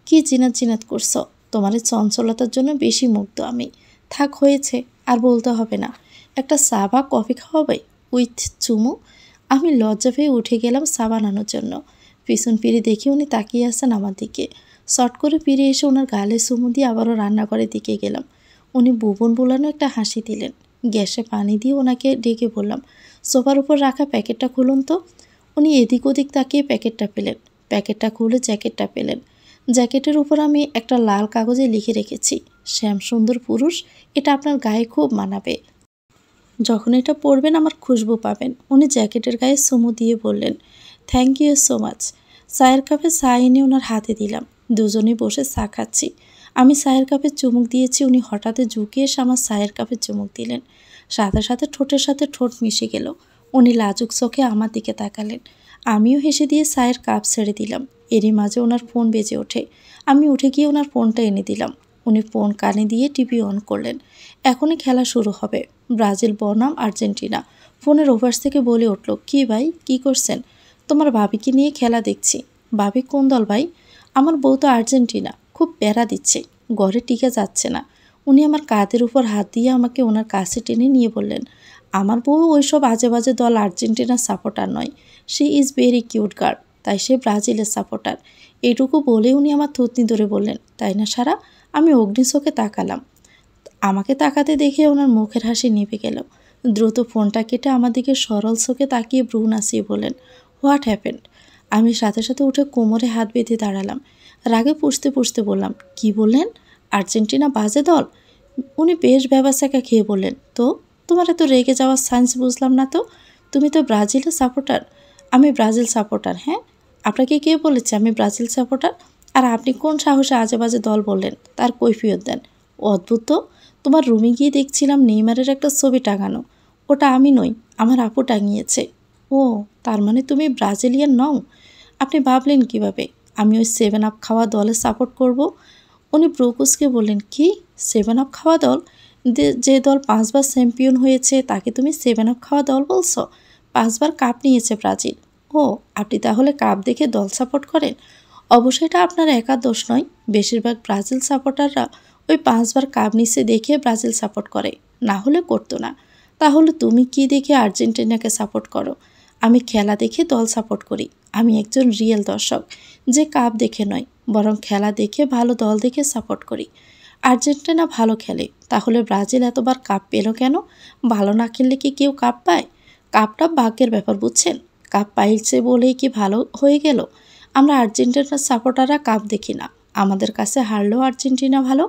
কি জিনাত জিনাত করছো? তোমার এই চঞ্চলতার জন্য বেশি মুগ্ধ আমি। থাক, হয়েছে, আর বলতে হবে না। একটা চা বা কফি খাওয়াবে উইথ চুমু? আমি লজ্জা পেয়ে উঠে গেলাম চা বানানোর জন্য। পিছন ফিরে দেখি উনি তাকিয়ে আছেন আমার দিকে। শর্ট করে ফিরে এসে ওনার গালে চুমু দিয়ে আবারও রান্নাঘরের দিকে গেলাম। উনি ভুবন বোলানো একটা হাসি দিলেন। গ্যাসে পানি দিয়ে ওনাকে ডেকে বললাম, সোফার উপর রাখা প্যাকেটটা খুলুন তো। উনি এদিক ওদিক তাকিয়ে প্যাকেটটা পেলেন। প্যাকেটটা খুলে জ্যাকেটটা পেলেন। জ্যাকেটের উপর আমি একটা লাল কাগজে লিখে রেখেছি, শ্যাম সুন্দর পুরুষ, এটা আপনার গায়ে খুব মানাবে। যখন এটা পরবেন আমার খুশবু পাবেন। উনি জ্যাকেটের গায়ে চুমু দিয়ে বললেন, থ্যাংক ইউ সো মাচ। চায়ের কাপে চা এনে ওনার হাতে দিলাম। দুজনে বসে চা খাচ্ছি। আমি চায়ের কাপে চুমুক দিয়েছি, উনি হঠাৎ ঝুঁকে এসে আমার চায়ের কাপে চুমুক দিলেন। সাথে সাথে ঠোঁটের সাথে ঠোঁট মিশে গেল। উনি লাজুক চোখে আমার দিকে তাকালেন। আমিও হেসে দিয়ে চায়ের কাপ ছেড়ে দিলাম। এরই মাঝে ওনার ফোন বেজে ওঠে। আমি উঠে গিয়ে ওনার ফোনটা এনে দিলাম। উনি ফোন কানে দিয়ে টিভি অন করলেন। এখনই খেলা শুরু হবে, ব্রাজিল বনাম আর্জেন্টিনা। ফোনের ওভার্স থেকে বলে উঠল, কি ভাই, কি করছেন? তোমার ভাবিকে নিয়ে খেলা দেখছি। ভাবি কোন দল ভাই? আমার বউ তো আর্জেন্টিনা। খুব প্যারা দিচ্ছে, ঘরে টিকে যাচ্ছে না। উনি আমার কাঁধের উপর হাত দিয়ে আমাকে ওনার কাছে টেনে নিয়ে বললেন, আমার বউ ওইসব আজে বাজে দল আর্জেন্টিনার সাপোর্টার নয়। She is very cute girl, তাই সে ব্রাজিলের সাপোর্টার। এইটুকু বলে উনি আমার থুতনি ধরে বললেন, তাই না সারা? আমি অগ্নিশোকে তাকালাম। আমাকে তাকাতে দেখে ওনার মুখের হাসি নিভে গেল। দ্রুত ফোনটা কেটে আমার দিকে সরল চোখে তাকিয়ে ভ্রু নাচিয়ে বললেন, হোয়াট হ্যাপেন্ড? আমি সাথে সাথে উঠে কোমরে হাত বেঁধে দাঁড়ালাম। রাগে পুষতে পুষতে বললাম, কি বললেন? আর্জেন্টিনা বাজে দল? উনি বেশ ভ্যাবাচ্যাকা খেয়ে বললেন, তো তোমার এত রেগে যাওয়ার সায়েন্স বুঝলাম না তো। তুমি তো ব্রাজিলের সাপোর্টার। আমি ব্রাজিল সাপোর্টার? হ্যাঁ, আপনাকে কে বলেছে আমি ব্রাজিল সাপোর্টার? আর আপনি কোন সাহসে আজে বাজে দল বললেন তার কৈফিয়ত দেন। অদ্ভুত তো, তোমার রুমে গিয়ে দেখছিলাম নেইমারের একটা ছবি টাঙানো। ওটা আমি নই, আমার আপু টাঙিয়েছে। ও, তার মানে তুমি ব্রাজিলিয়ান নও? আপনি ভাবলেন কিভাবে আমি ওই 7 আপ খাওয়া দলে সাপোর্ট করব? উনি ব্রুকুসকে বললেন, কি 7 আপ খাওয়া দল? যে দল 5বার চ্যাম্পিয়ন হয়েছে তাকে তুমি 7 আপ খাওয়া দল বলছো? 5বার কাপ নিয়েছে ব্রাজিল। ও, আপনি তাহলে কাপ দেখে দল সাপোর্ট করেন? অবশ্যই এটা আপনার একার দোষ নয়। বেশিরভাগ ব্রাজিল সাপোর্টাররা ওই 5বার কাপ নিচে দেখে ব্রাজিল সাপোর্ট করে, না হলে করতো না। তাহলে তুমি কি দেখে আর্জেন্টিনাকে সাপোর্ট করো? আমি খেলা দেখে দল সাপোর্ট করি। আমি একজন রিয়েল দর্শক, যে কাপ দেখে নয়, বরং খেলা দেখে ভালো দল দেখে সাপোর্ট করি। আর্জেন্টিনা ভালো খেলে, তাহলে ব্রাজিল এতবার কাপ পেল কেন? ভালো না খেললে কি কেউ কাপ পায়? কাপটা ভাগ্যের ব্যাপার, বুঝছেন? কাপ পাইছে বলেই কি ভালো হয়ে গেল? আমরা আর্জেন্টিনার সাপোর্টাররা কাপ দেখি না। আমাদের কাছে হারলেও আর্জেন্টিনা ভালো,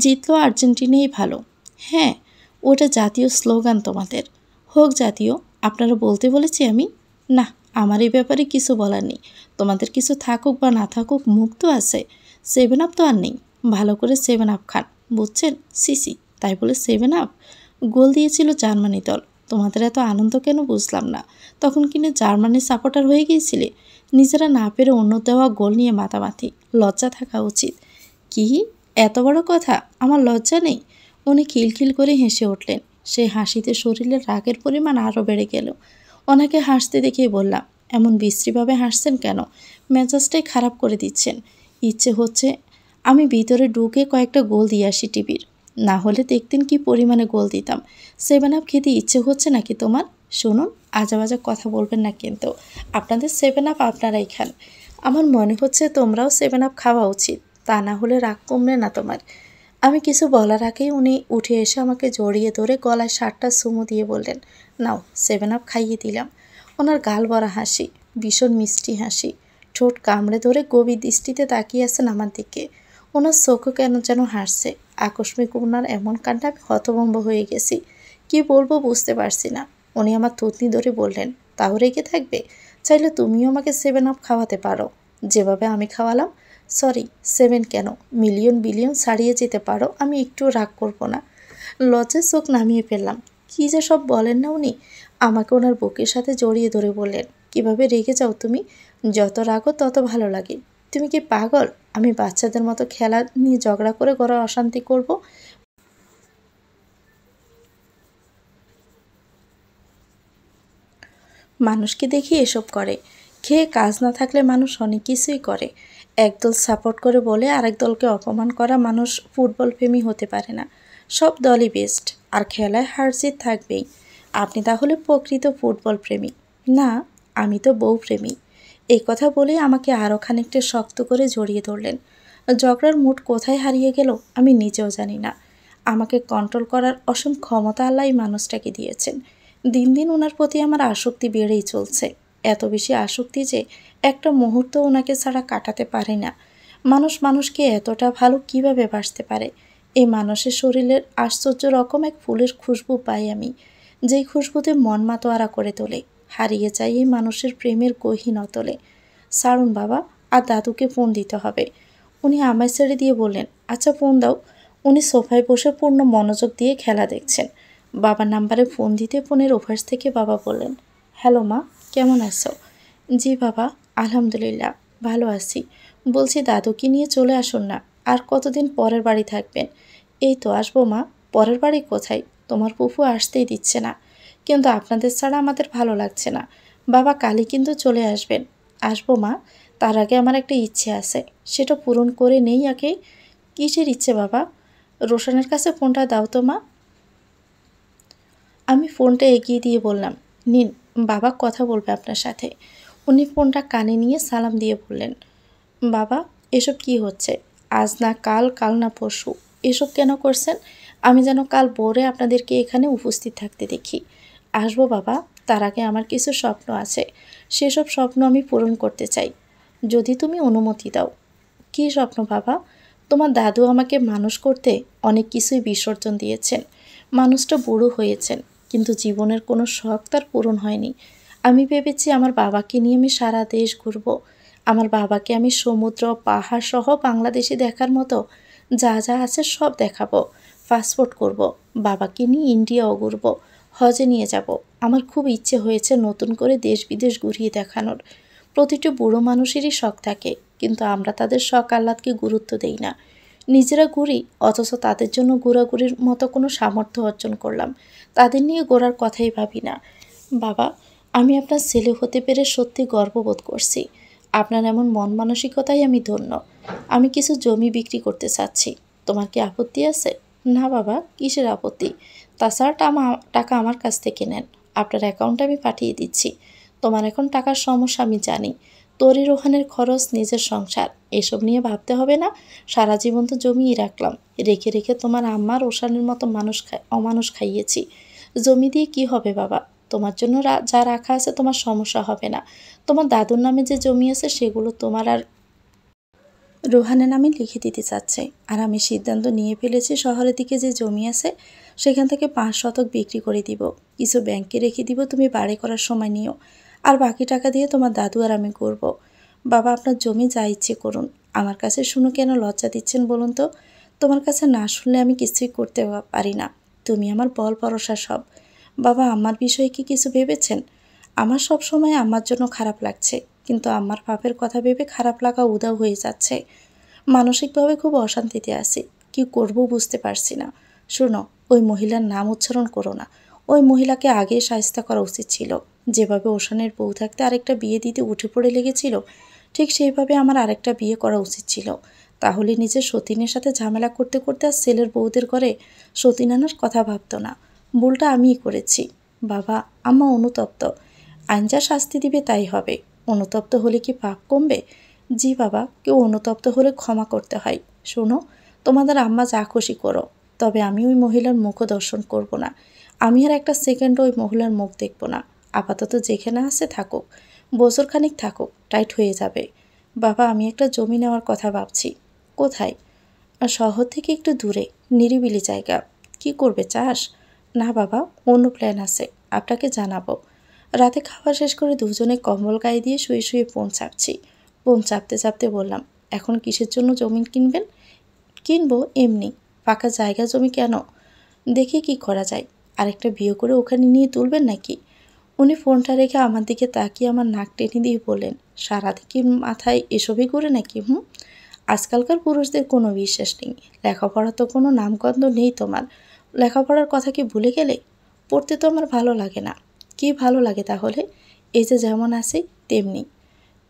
জিতলেও আর্জেন্টিনাই ভালো। হ্যাঁ, ওটা জাতীয় স্লোগান তোমাদের। হোক জাতীয়, আপনারা বলতে বলেছি আমি? না, আমার এই ব্যাপারে কিছু বলার নেই। তোমাদের কিছু থাকুক বা না থাকুক, মুখ তো আছে। 7 আপ তো আর নেই। ভালো করে 7 আপ খান, বুঝছেন? সিসি, তাই বলে 7 আপ? গোল দিয়েছিল জার্মানি দল। তোমাদের এত আনন্দ কেন বুঝলাম না। তখন কিনে জার্মানির সাপোর্টার হয়ে গিয়েছিলে। নিজেরা না পেরে অন্য দেওয়া গোল নিয়ে মাতামাতি। লজ্জা থাকা উচিত। কি, এত বড় কথা? আমার লজ্জা নেই? উনি খিলখিল করে হেসে উঠলেন। সেই হাসিতে শরীরের রাগের পরিমাণ আরও বেড়ে গেল। ওনাকে হাসতে দেখেই বললাম, এমন বিশ্রীভাবে হাসছেন কেন? মেজাজটাই খারাপ করে দিচ্ছেন। ইচ্ছে হচ্ছে আমি ভিতরে ঢুকে কয়েকটা গোল দিয়ে আসি টিভির। না হলে দেখতেন কি পরিমাণে গোল দিতাম। 7 আপ খেতে ইচ্ছে হচ্ছে নাকি তোমার? শুনুন, আজে কথা বলবেন না কিন্তু। আপনাদের 7 আপ আপনারাই খান। আমার মনে হচ্ছে তোমরাও 7 আপ খাওয়া উচিত, তা না হলে রাগ কমবে না তোমার। আমি কিছু বলার আগেই উনি উঠে এসে আমাকে জড়িয়ে ধরে গলায় 7টা চুমু দিয়ে বললেন, নাও 7 আপ খাইয়ে দিলাম। ওনার গাল ভরা হাসি, ভীষণ মিষ্টি হাসি। ঠোঁট কামড়ে ধরে গভীর দৃষ্টিতে তাকিয়ে আছেন আমার দিকে। ওনার চোখও কেন যেন হাসছে। আকস্মিক ওনার এমন কাণ্ডে আমি হতভম্ব হয়ে গেছি। কি বলবো বুঝতে পারছি না। উনি আমার থুতনি ধরে বললেন, তাও রেগে থাকবে? চাইলে তুমিও আমাকে 7 আপ খাওয়াতে পারো, যেভাবে আমি খাওয়ালাম। সরি, 7 কেন, মিলিয়ন বিলিয়ন ছাড়িয়ে যেতে পারো, আমি একটু রাগ করবো না। লজ্জায় চোখ নামিয়ে ফেললাম। কী যে সব বলেন না উনি। আমাকে ওনার বুকের সাথে জড়িয়ে ধরে বললেন, কিভাবে রেগে যাও তুমি? যত রাগো তত ভালো লাগে। তুমি কি পাগল? আমি বাচ্চাদের মতো খেলা নিয়ে ঝগড়া করে ঘরে অশান্তি করব? মানুষকে দেখি এসব করে, খেয়ে কাজ না থাকলে মানুষ অনেক কিছুই করে। একদল সাপোর্ট করে বলে আরেক দলকে অপমান করা মানুষ ফুটবল প্রেমী হতে পারে না। সব দলই বেস্ট, আর খেলায় হার জিত থাকবেই। আপনি তাহলে প্রকৃত ফুটবল প্রেমী? না, আমি তো বউ প্রেমী। এই কথা বলে আমাকে আরও খানিকটা শক্ত করে জড়িয়ে ধরলেন। ঝগড়ার মুড কোথায় হারিয়ে গেল আমি নিজেও জানি না। আমাকে কন্ট্রোল করার অসীম ক্ষমতা আল্লাহ এই মানুষটাকে দিয়েছেন। দিন দিন ওনার প্রতি আমার আসক্তি বেড়েই চলছে। এত বেশি আসক্তি যে একটা মুহূর্ত ওনাকে ছাড়া কাটাতে পারি না। মানুষ মানুষকে এতটা ভালো কিভাবে বাসতে পারে? এই মানুষের শরীরের আশ্চর্য রকম এক ফুলের খুশবু পাই আমি, যেই খুশবুতে মন মাতোয়ারা করে তোলে। হারিয়ে যায় এই মানুষের প্রেমের গহীন অতলে। ছাড়ুন বাবা, আর দাদুকে ফোন দিতে হবে। উনি আমায় ছেড়ে দিয়ে বললেন, আচ্ছা ফোন দাও। উনি সোফায় বসে পূর্ণ মনোযোগ দিয়ে খেলা দেখছেন। বাবার নাম্বারে ফোন দিতে ফোনের ওপাশ থেকে বাবা বললেন, হ্যালো মা, কেমন আছো? জি বাবা, আলহামদুলিল্লাহ ভালো আছি। বলছি দাদুকে নিয়ে চলে আসুন না। আর কতদিন পরের বাড়ি থাকবেন? এই তো আসবো মা। পরের বাড়ি কোথায়? তোমার ফুফু আসতেই দিচ্ছে না। কিন্তু আপনাদের ছাড়া আমাদের ভালো লাগছে না। বাবা কালই কিন্তু চলে আসবেন। আসবো মা, তার আগে আমার একটা ইচ্ছে আছে, সেটা পূরণ করে নেই আগে। কিসের ইচ্ছে বাবা? রোশনের কাছে ফোনটা দাও তো মা। আমি ফোনটা এগিয়ে দিয়ে বললাম, নিন, বাবা কথা বলবে আপনার সাথে। উনি ফোনটা কানে নিয়ে সালাম দিয়ে বললেন, বাবা এসব কি হচ্ছে? আজ না কাল, কাল না পরশু, এসব কেন করছেন? আমি যেন কাল ভোরে আপনাদেরকে এখানে উপস্থিত থাকতে দেখি। আসবো বাবা, তার আগে আমার কিছু স্বপ্ন আছে। সেসব স্বপ্ন আমি পূরণ করতে চাই, যদি তুমি অনুমতি দাও। কী স্বপ্ন বাবা? তোমার দাদু আমাকে মানুষ করতে অনেক কিছুই বিসর্জন দিয়েছেন। মানুষটা বুড়ো হয়েছেন, কিন্তু জীবনের কোনো শখ তার পূরণ হয়নি। আমি ভেবেছি আমার বাবাকে নিয়ে আমি সারা দেশ ঘুরব। আমার বাবাকে আমি সমুদ্র, পাহাড় সহ বাংলাদেশে দেখার মতো যা যা আছে সব দেখাবো। পাসপোর্ট করব, বাবাকে নিয়ে ইন্ডিয়াও ঘুরব, হজে নিয়ে যাব। আমার খুব ইচ্ছে হয়েছে নতুন করে দেশ বিদেশ ঘুরিয়ে দেখানোর। প্রতিটি বুড়ো মানুষেরই শখ থাকে, কিন্তু আমরা তাদের শখ আহ্লাদকে গুরুত্ব দেই না। নিজেরা ঘুরি, অথচ তাদের জন্য ঘোরাঘুরির মতো কোনো সামর্থ্য অর্জন করলাম তাদের নিয়ে ঘোরার কথাই ভাবি না। বাবা, আমি আপনার ছেলে হতে পেরে সত্যি গর্ববোধ করছি। আপনার এমন মন মানসিকতাই আমি ধন্য। আমি কিছু জমি বিক্রি করতে চাচ্ছি, তোমার কি আপত্তি আছে? না বাবা, কিসের আপত্তি? তাছাড়া টাকা আমার কাছ থেকে নেন, আপনার অ্যাকাউন্টে আমি পাঠিয়ে দিচ্ছি। তোমার এখন টাকার সমস্যা আমি জানি। তরি রোহানের খরচ, নিজের সংসার, এসব নিয়ে ভাবতে হবে না। সারা জীবন তো জমিয়ে রাখলাম, রেখে রেখে তোমার আম্মার ওষানের মতো অমানুষ খাইয়েছি। জমি দিয়ে কি হবে বাবা? তোমার জন্য যা রাখা আছে তোমার সমস্যা হবে না। তোমার দাদুর নামে যে জমি আছে সেগুলো তোমার আর রোহানের নামে লিখে দিতে চাচ্ছে। আর আমি সিদ্ধান্ত নিয়ে ফেলেছি, শহরের দিকে যে জমি আছে সেখান থেকে 5 শতক বিক্রি করে দিব, কিছু ব্যাংকে রেখে দিব, তুমি বাড়ি করার সময় নিও। আর বাকি টাকা দিয়ে তোমার দাদু আর আমি করব। বাবা, আপনার জমি যা ইচ্ছে করুন, আমার কাছে শুনে কেন লজ্জা দিচ্ছেন বলুন তো? তোমার কাছে না শুনলে আমি কিছুই করতে পারি না। তুমি আমার বল ভরসা সব। বাবা, আমার বিষয়ে কি কিছু ভেবেছেন? আমার সব সময় আমার জন্য খারাপ লাগছে, কিন্তু আমার পাপের কথা ভেবে খারাপ লাগা উধাও হয়ে যাচ্ছে। মানসিকভাবে খুব অশান্তিতে আছি, কি করব বুঝতে পারছি না। শোনো, ওই মহিলার নাম উচ্চারণ করো না। ওই মহিলাকে আগে শায়েস্তা করা উচিত ছিল। যেভাবে ওশানের বউ থাকতে আরেকটা বিয়ে দিতে উঠে পড়ে লেগেছিল, ঠিক সেইভাবে আমার আরেকটা বিয়ে করা উচিত ছিল। তাহলে নিজের সতীনের সাথে ঝামেলা করতে করতে আর ছেলের বউদের ঘরে সতীন আনার কথা ভাবতো না। ভুলটা আমিই করেছি। বাবা, আম্মা অনুতপ্ত। আইন যা শাস্তি দিবে তাই হবে। অনুতপ্ত হলে কি পাপ কমবে? জি বাবা, কেউ অনুতপ্ত হলে ক্ষমা করতে হয়। শোনো, তোমাদের আম্মা যা খুশি করো, তবে আমি ওই মহিলার মুখও দর্শন করব না। আমি আর একটা সেকেন্ড ওই মহিলার মুখ দেখব না। আপাতত যেখানে আছে থাকুক, বছরখানিক থাকুক, টাইট হয়ে যাবে। বাবা, আমি একটা জমি নেওয়ার কথা ভাবছি। কোথায়? শহর থেকে একটু দূরে, নিরিবিলি জায়গা। কি করবে, চাষ? না বাবা, অন্য প্ল্যান আছে, আপনাকে জানাবো। রাতে খাওয়া শেষ করে দুজনে কম্বল গায়ে দিয়ে শুয়ে শুয়ে ফোন চাপছি। ফোন চাপতে চাপতে বললাম, এখন কিসের জন্য জমি কিনবেন? কিনবো এমনি, ফাঁকা জায়গা জমি কেন? দেখি কি করা যায়। আরেকটা বিয়ে করে ওখানে নিয়ে তুলবেন নাকি? উনি ফোনটা রেখে আমার দিকে তাকিয়ে আমার নাক টেনে দিয়ে বললেন, সারাদিকে মাথায় এসবই করে নাকি? আজকালকার পুরুষদের কোনো বিশ্বাস নেই। লেখাপড়া তো কোনো নামগন্ধ নেই তোমার। লেখাপড়ার কথা কি ভুলে গেলে? পড়তে তো আমার ভালো লাগে না। কি ভালো লাগে তাহলে? এই যে যেমন আছি তেমনি।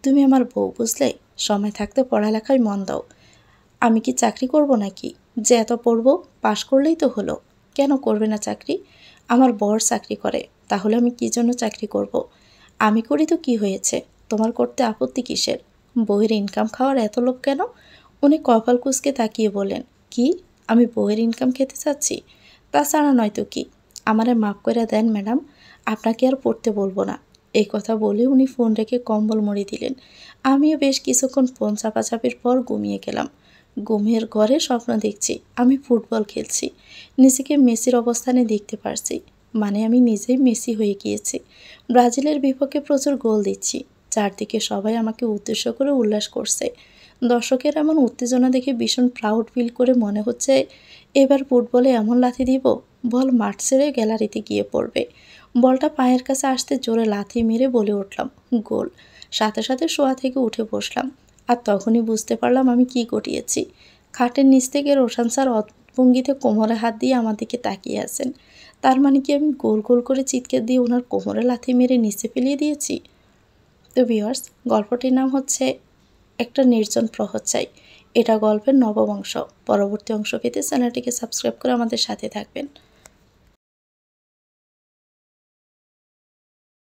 তুমি আমার বউ বুঝলে, সময় থাকতে পড়ালেখায় মন দাও। আমি কি চাকরি করব নাকি? যে এত পড়বো, পাশ করলেই তো হলো। কেন করবে না চাকরি? আমার বর চাকরি করে, তাহলে আমি কি জন্য চাকরি করব? আমি করি তো কি হয়েছে? তোমার করতে আপত্তি কিসের? বউয়ের ইনকাম খাওয়ার এত লোভ কেন? উনি কপাল কুঁচকে তাকিয়ে বলেন, কি? আমি বউয়ের ইনকাম খেতে চাচ্ছি? তাছাড়া নয়তো কি। আমারে মাফ করে দেন ম্যাডাম, আপনাকে আর পড়তে বলবো না। এই কথা বলে উনি ফোন রেখে কম্বল মুড়ি দিলেন। আমিও বেশ কিছুক্ষণ ফোন চাপাচাপির পর ঘুমিয়ে গেলাম। ঘুমের ঘরে স্বপ্ন দেখছি আমি ফুটবল খেলছি, নিজেকে মেসির অবস্থানে দেখতে পারছি। মানে আমি নিজেই মেসি হয়ে গিয়েছি। ব্রাজিলের বিপক্ষে প্রচুর গোল দিচ্ছি। চারদিকে সবাই আমাকে উদ্দেশ্য করে উল্লাস করছে। দর্শকের এমন উত্তেজনা দেখে ভীষণ প্রাউড ফিল করে মনে হচ্ছে এবার ফুটবলে এমন লাথি দিব, বল মাঠ ছেড়ে গ্যালারিতে গিয়ে পড়বে। বলটা পায়ের কাছে আসতে জোরে লাথি মেরে বলে উঠলাম, গোল। সাথে সাথে শোয়া থেকে উঠে বসলাম। আর তখনই বুঝতে পারলাম আমি কি ঘটিয়েছি। খাটের নিচ থেকে রোশান স্যার অদ্ভুত ভঙ্গিতে কোমরে হাত দিয়ে আমার দিকে তাকিয়ে আছেন। তার মানে কি আমি গোল গোল করে চিৎকার দিয়ে ওনার কোমরে লাথি মেরে নিচে ফেলিয়ে দিয়েছি? তো ভিউয়ার্স, গল্পটির নাম হচ্ছে একটা নির্জন প্রহর চাই। এটা গল্পের নবম অংশ। পরবর্তী অংশ পেতে চ্যানেলটিকে সাবস্ক্রাইব করে আমাদের সাথে থাকবেন।